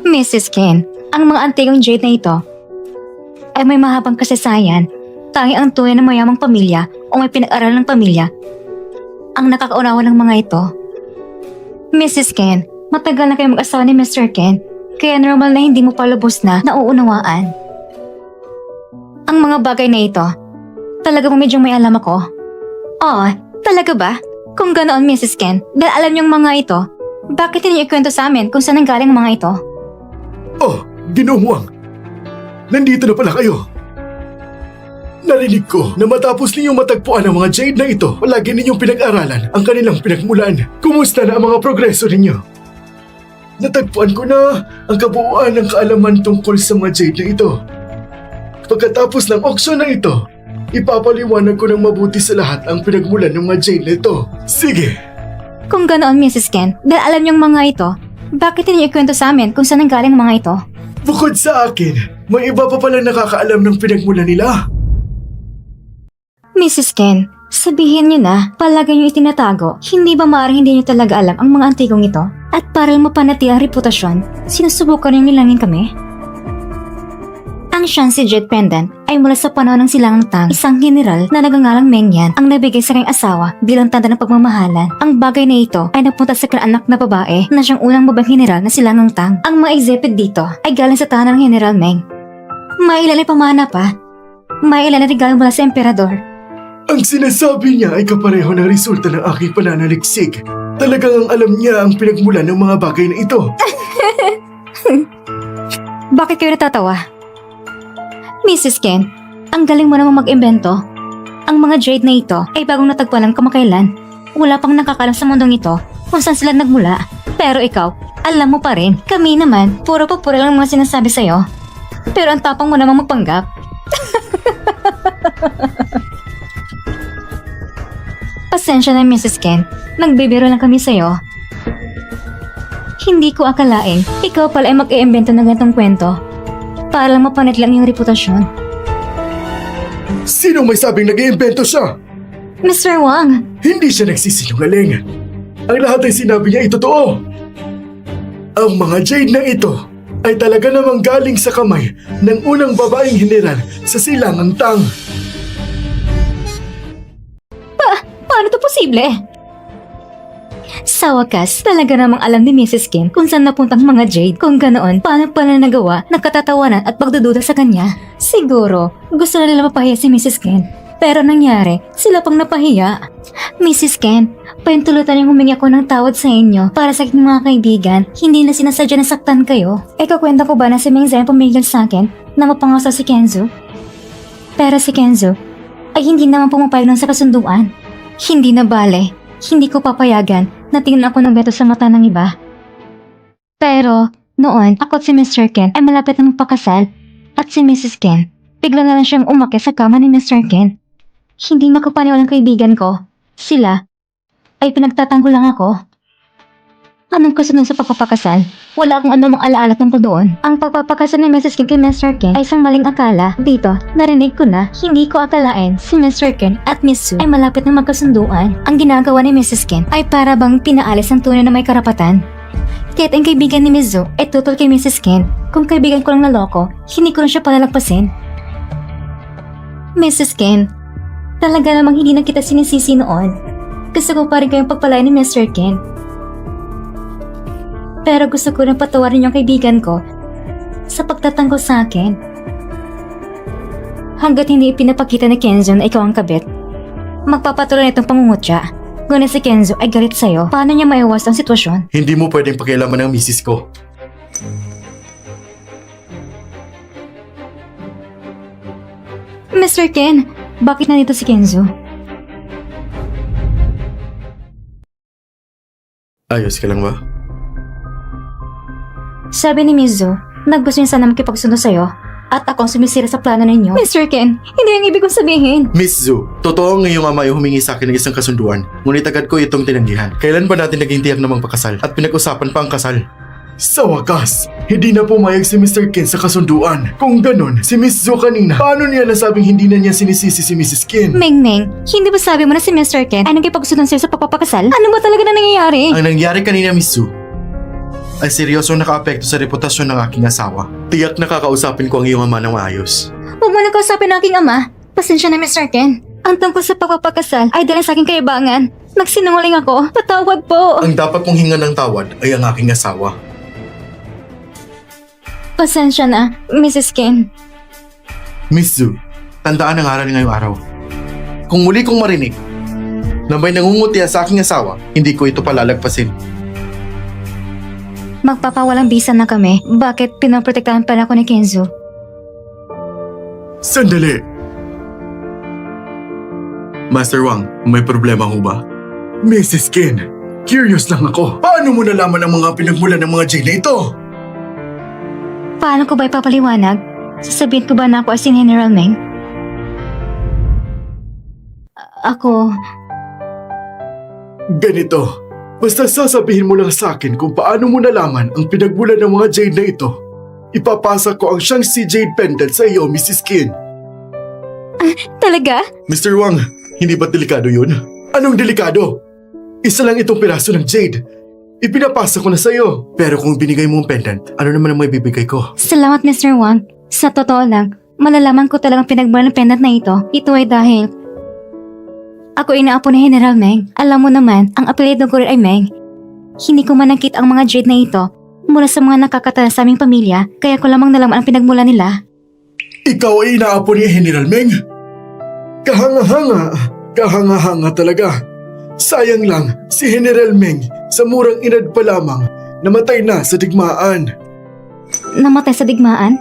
Mrs. Ken, ang mga antigong Jade na ito ay may mahabang kasaysayan. Tangi ang tunay ng mayamang pamilya o may pinag-aral ng pamilya ang nakakaunawa ng mga ito. Mrs. Ken, matagal na kayo mag-asawa ni Mr. Ken, kaya normal na hindi mo pa lubos na nauunawaan. Ang mga bagay na ito, talaga mo medyo may alam ako. Oo, talaga ba? Kung ganoon Mrs. Ken, dahil alam niyong mga ito, bakit hindi niyo ikwento sa amin kung saan nanggaling ang mga ito? Oh, Ginoong Wang! Nandito na pala kayo! Narinig ko na matapos ninyong matagpuan ang mga Jade na ito, palagi ninyong pinag-aralan ang kanilang pinagmulan. Kumusta na ang mga progreso ninyo? Natagpuan ko na ang kabuuan ng kaalaman tungkol sa mga Jade na ito. Pagkatapos ng auction na ito, ipapaliwanag ko ng mabuti sa lahat ang pinagmulan ng mga Jade na ito. Sige! Kung ganoon Mrs. Ken, dahil alam niyong mga ito, bakit hindi niyo ikwento sa amin kung saan nanggaling ang mga ito? Bukod sa akin, may iba pa pala nakakaalam ng pinagmulan nila. Mrs. Ken, sabihin niyo na, palagi niyo itinatago. Hindi ba maaaring hindi niyo talaga alam ang mga antigong ito? At para mapanati ang reputasyon, sinusubukan niyo nilangin kami? Ang Shanxi Jet Pendant ay mula sa panahon ng Silangang Tang, isang general na nagangalang Meng Yan ang nabigay sa kanyang asawa bilang tanda ng pagmamahalan. Ang bagay na ito ay napunta sa kanilang anak na babae na siyang unang babaeng general na Silangang Tang. Ang mga exhibit dito ay galing sa tahanan ng General Meng. May ilan ay pamana pa. May ilan ay regalo mula sa emperador. Ang sinasabi niya ay kapareho ng resulta ng aking pananaliksik. Talagang ang alam niya ang pinagmulan ng mga bagay na ito. Bakit kayo natatawa? Mrs. Ken, ang galing mo namang mag-imbento. Ang mga Jade na ito ay bagong natagpuan ng kamakailan. Wala pang nakakalam sa mundong ito kung saan sila nagmula. Pero ikaw, alam mo pa rin. Kami naman, puro lang mga sinasabi sa'yo. Pero ang tapang mo namang magpanggap. Pasensya na Mrs. Ken, nagbibiro lang kami sa'yo. Hindi ko akalain, ikaw pala ay mag-iimbento ng ganitong kwento. Para lang mapanit lang yung reputasyon. Sinong may sabing nag-iimbento siya? Mr. Wang, Hindi siya nagsisinungaling. Ang lahat ay sinabi niya ay totoo. Ang mga Jade na ito ay talaga namang galing sa kamay ng unang babaeng general sa Silangang Tang. Imposible! Sa wakas, talaga namang alam ni Mrs. Kim kung saan napuntang mga Jade. Kung ganoon, paano pala nagawa na katatawanan at pagdududa sa kanya? Siguro, gusto na nila mapahiya si Mrs. Kim. Pero nangyari, sila pang napahiya. Mrs. Kim, paintulutan yung humingi ako ng tawad sa inyo para sa aking mga kaibigan. Hindi na sinasadya na saktan kayo. Ikakwenta ko ba na si Ming Zhen pumigil sa akin na mapangasaw si Kenzo? Pero si Kenzo ay hindi naman pumapayag nun sa kasunduan. Hindi na bale. Hindi ko papayagan na tingnan ako ng beto sa mata ng iba. Pero, noon, ako at si Mr. Ken ay malapit na magpakasal. At si Mrs. Ken, bigla na lang siyang umakyat sa kama ni Mr. Ken. Hindi makapaniwalang kaibigan ko. Sila ay pinagtatanggol lang ako. Anong kasunod sa pagpapakasal? Wala akong anumang alaala tungkol doon. Ang pagpapakasal ni Mrs. Ken kay Mr. Ken ay isang maling akala. Dito, narinig ko na hindi ko akalain si Mr. Ken at Miss Sue ay malapit na magkasunduan. Ang ginagawa ni Mrs. Ken ay para bang pinaalis ang tunay na may karapatan. Kaya't ang kaibigan ni Miss Sue ay tutol kay Mrs. Ken. Kung kaibigan ko lang naloko, hindi ko rin siya palalagpasin. Mrs. Ken, talaga namang hindi na kita sinisisi noon. Gusto ko pa rin kayong pagpalain ni Mr. Ken. Pero gusto ko rin patawarin yung kaibigan ko sa pagtatanggol sa akin. Hanggat hindi ipinapakita ni Kenzo na ikaw ang kabit, magpapatuloy na itong pangungutya. Ngunit si Kenzo ay galit sa'yo. Paano niya maiwas ang sitwasyon? Hindi mo pwedeng pakialaman ng misis ko. Mr. Ken, bakit nandito si Kenzo? Ayos ka lang ba? Sabi ni Mizu, naggusto niya sana makipagsundo sa'yo at ako ang sumisira sa plano ninyo. Mr. Ken, hindi yung ibig kong sabihin. Miss Zhu, totoo ngayong ama ay humingi sa akin ng isang kasunduan. Ngunit agad ko itong tinanggihan. Kailan ba natin naging tiyak na magpakasal at pinag-usapan pa ang kasal? Sa wakas, hindi na pumayag si Mr. Ken sa kasunduan. Kung ganon, si Miss Zhu kanina, paano niya nasabing hindi na niya sinisisi si Mrs. Ken? Meng Meng, hindi ba sabi mo na si Mr. Ken ay nagkipagsunod sa'yo sa pagpapakasal? Ano ba talaga na nangyayari? Ang nangyari kanina, Miss Zhu, ay seryosong nakaapekto sa reputasyon ng aking asawa. Tiyak nakakausapin ko ang iyong ama ng maayos. Huwag mo na kausapin ng aking ama. Pasensya na, Mr. Ken. Ang tungkol sa pagpapakasal ay dahil sa aking kayabangan. Nagsinungaling ako. Patawad po. Ang dapat mong hingan ng tawad ay ang aking asawa. Pasensya na, Mrs. Ken. Miss Zhu, tandaan ang aral ngayong araw. Kung muli kong marinig na may nangungutya sa aking asawa, hindi ko ito palalagpasin. Magpapawalang bisa na kami. Bakit pinoprotektahan pala ako ni Kenzo? Sandali! Master Wang, may problema ho ba? Mrs. Ken, curious lang ako. Paano mo nalaman ang mga pinagmulan ng mga J na ito? Paano ko ba ipapaliwanag? Sasabihin ko ba na ako as in General Meng? Ako... Ganito. Basta sasabihin mo lang sa akin kung paano mo nalaman ang pinagmulan ng mga Jade na ito. Ipapasa ko ang Shang-Chi Jade Pendant sa iyo, Mrs. Ken. Talaga? Mr. Wang, hindi ba delikado yun? Anong delikado? Isa lang itong piraso ng Jade. Ipinapasa ko na sa iyo. Pero kung binigay mo ang pendant, ano naman ang may bibigay ko? Salamat, Mr. Wang. Sa totoo lang, malalaman ko talagang pinagmulan ng pendant na ito. Ito ay dahil... Ako inaapo ni General Meng. Alam mo naman, ang apelyido ko rin ay Meng. Hindi ko man nakita ang mga Jade na ito mula sa mga nakakatala sa aming pamilya, kaya ko lamang nalaman ang pinagmulan nila. Ikaw ay inaapo ni General Meng? Kahanga-hanga. Kahanga-hanga talaga. Sayang lang, si General Meng sa murang edad pa lamang, namatay na sa digmaan. Namatay sa digmaan?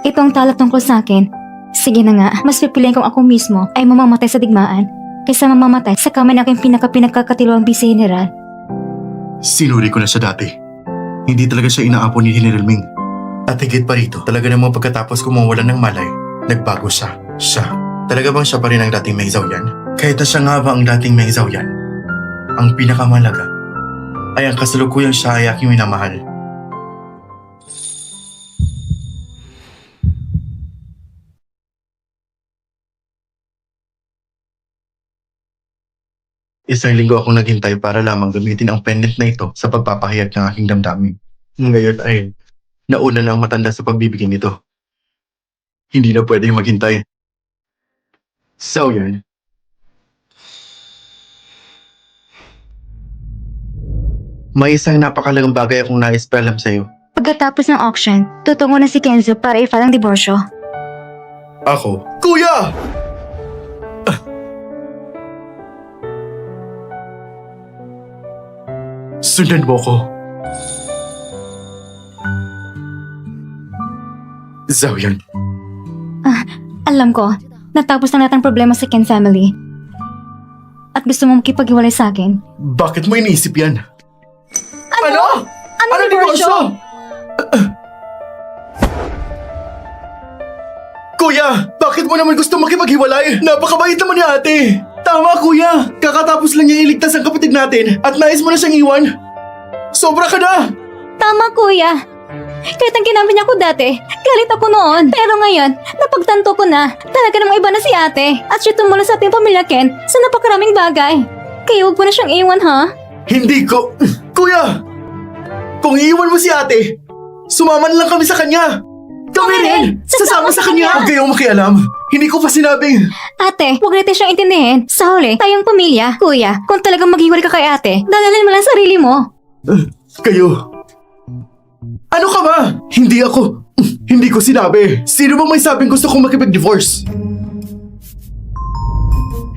Ito ang tala tungkol sa akin. Sige na nga, mas pipiliin kong ako mismo ay mamamatay sa digmaan kaysa mamamatay sa kamay ng aking pinakakatiluang vice general. Sinuri ko na siya dati. Hindi talaga siya inaapo ni General Ming. At higit pa rito, talaga namang pagkatapos ko mawalan ng malay, nagbago siya. Siya. Talaga bang siya pa rin ang dating Meng Xiaoyan? Kahit na siya nga ba ang dating Meng Xiaoyan? Ang pinakamalaga ay ang kasalukuyang siya ay aking minamahal. Isang linggo akong naghintay para lamang gamitin ang pendant na ito sa pagpapahayag ng aking damdamin. Ngayon ay nauna na ang matanda sa pagbibigay nito. Hindi na pwedeng maghintay. So yun. May isang napakalagang bagay akong nais paalam sa'yo. Pagkatapos ng auction, tutungo na si Kenzo para i-file ang diborsyo. Ako? Kuya! Sundan mo ko. Xiaoyan, Alam ko, natapos na lahat ng problema sa Ken family. At gusto mo makipag-iwalay sa akin. bakit mo iniisip yan? Ano? Ano diborsyo? Kuya, bakit mo naman gusto makipaghiwalay? Napakabait naman ni ate. Tama kuya, kakatapos lang niya iligtas ang kapatid natin at nais mo na siyang iwan. Sobra ka na! Tama kuya. Kahit ang ginamit niya ko dati, galit ako noon. Pero ngayon, napagtanto ko na, talaga namang iba na si ate. At siya tumulong sa ating pamilya Ken sa napakaraming bagay. Kaya huwag mo na siyang iwan ha? Hindi ko... Kuya! Kung iiwan mo si ate, sumaman lang kami sa kanya! Kami rin! Sasama sa kanya! Huwag kayong makialam! Hindi ko pa sinabing... Ate, huwag natin siyang intindihin. Sa huli, tayong pamilya. Kuya, kung talagang maghiwalay ka kay ate, dadalhin mo lang sarili mo. Kayo... Ano ka ba? Hindi ako... Hindi ko sinabi. Sino bang may sabing gusto kong makipag-divorce?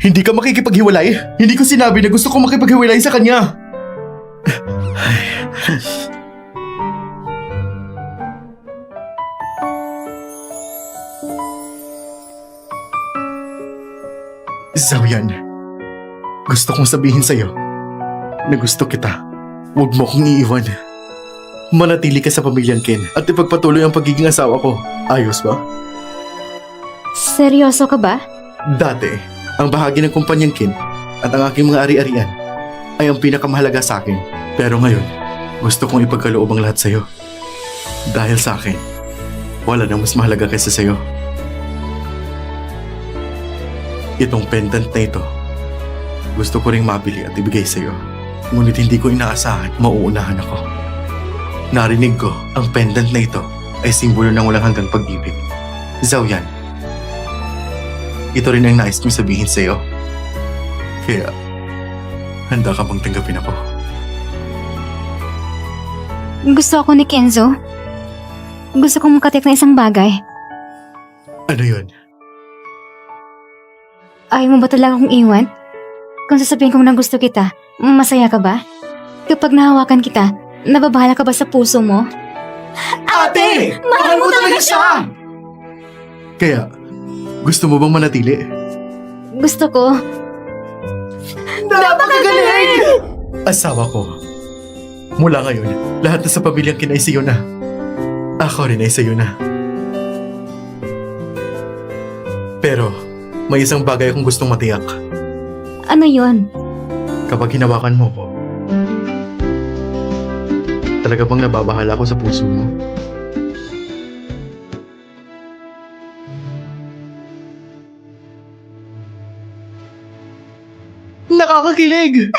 Hindi ka makikipaghiwalay? Hindi ko sinabi na gusto kong makipaghiwalay sa kanya. Xiaoyan, gusto kong sabihin sa'yo na gusto kita. Huwag mo akong iiwan. Manatili ka sa pamilyang Ken at ipagpatuloy ang pagiging asawa ko. Ayos ba? Seryoso ka ba? Dati, ang bahagi ng kumpanyang Ken at ang aking mga ari-arian ay ang pinakamahalaga sa akin. Pero ngayon, gusto kong ipagkaloob ang lahat sa'yo. Dahil sa akin, wala nang mas mahalaga kaysa sa'yo. Itong pendant na ito, gusto ko ring mabili at ibigay sa'yo. Ngunit hindi ko inaasahan, mauunahan ako. Narinig ko, ang pendant na ito ay simbolo ng walang hanggang pag-ibig. Xiaoyan, ito rin ang nais kong sabihin sa'yo. Kaya, handa ka bang tanggapin ako? Gusto ako ni Kenzo. Gusto kong makatiyak na isang bagay. Ano yun? Ayaw mo ba talaga akong iwan? Kung sasabihin kong nang gusto kita, masaya ka ba? Kapag nahawakan kita, nababahala ka ba sa puso mo? Ate! Mahal mo talaga siya! Kaya, gusto mo bang manatili? Gusto ko. Napakagaling! Asawa ko. Mula ngayon, lahat na sa pamilyang Ken ay sa'yo na. Ako rin ay sa'yo na. Pero, may isang bagay akong gustong matiyak. Ano yon? Kapag hinawakan mo ko, talaga bang nababahala ako sa puso mo? Nakakakilig!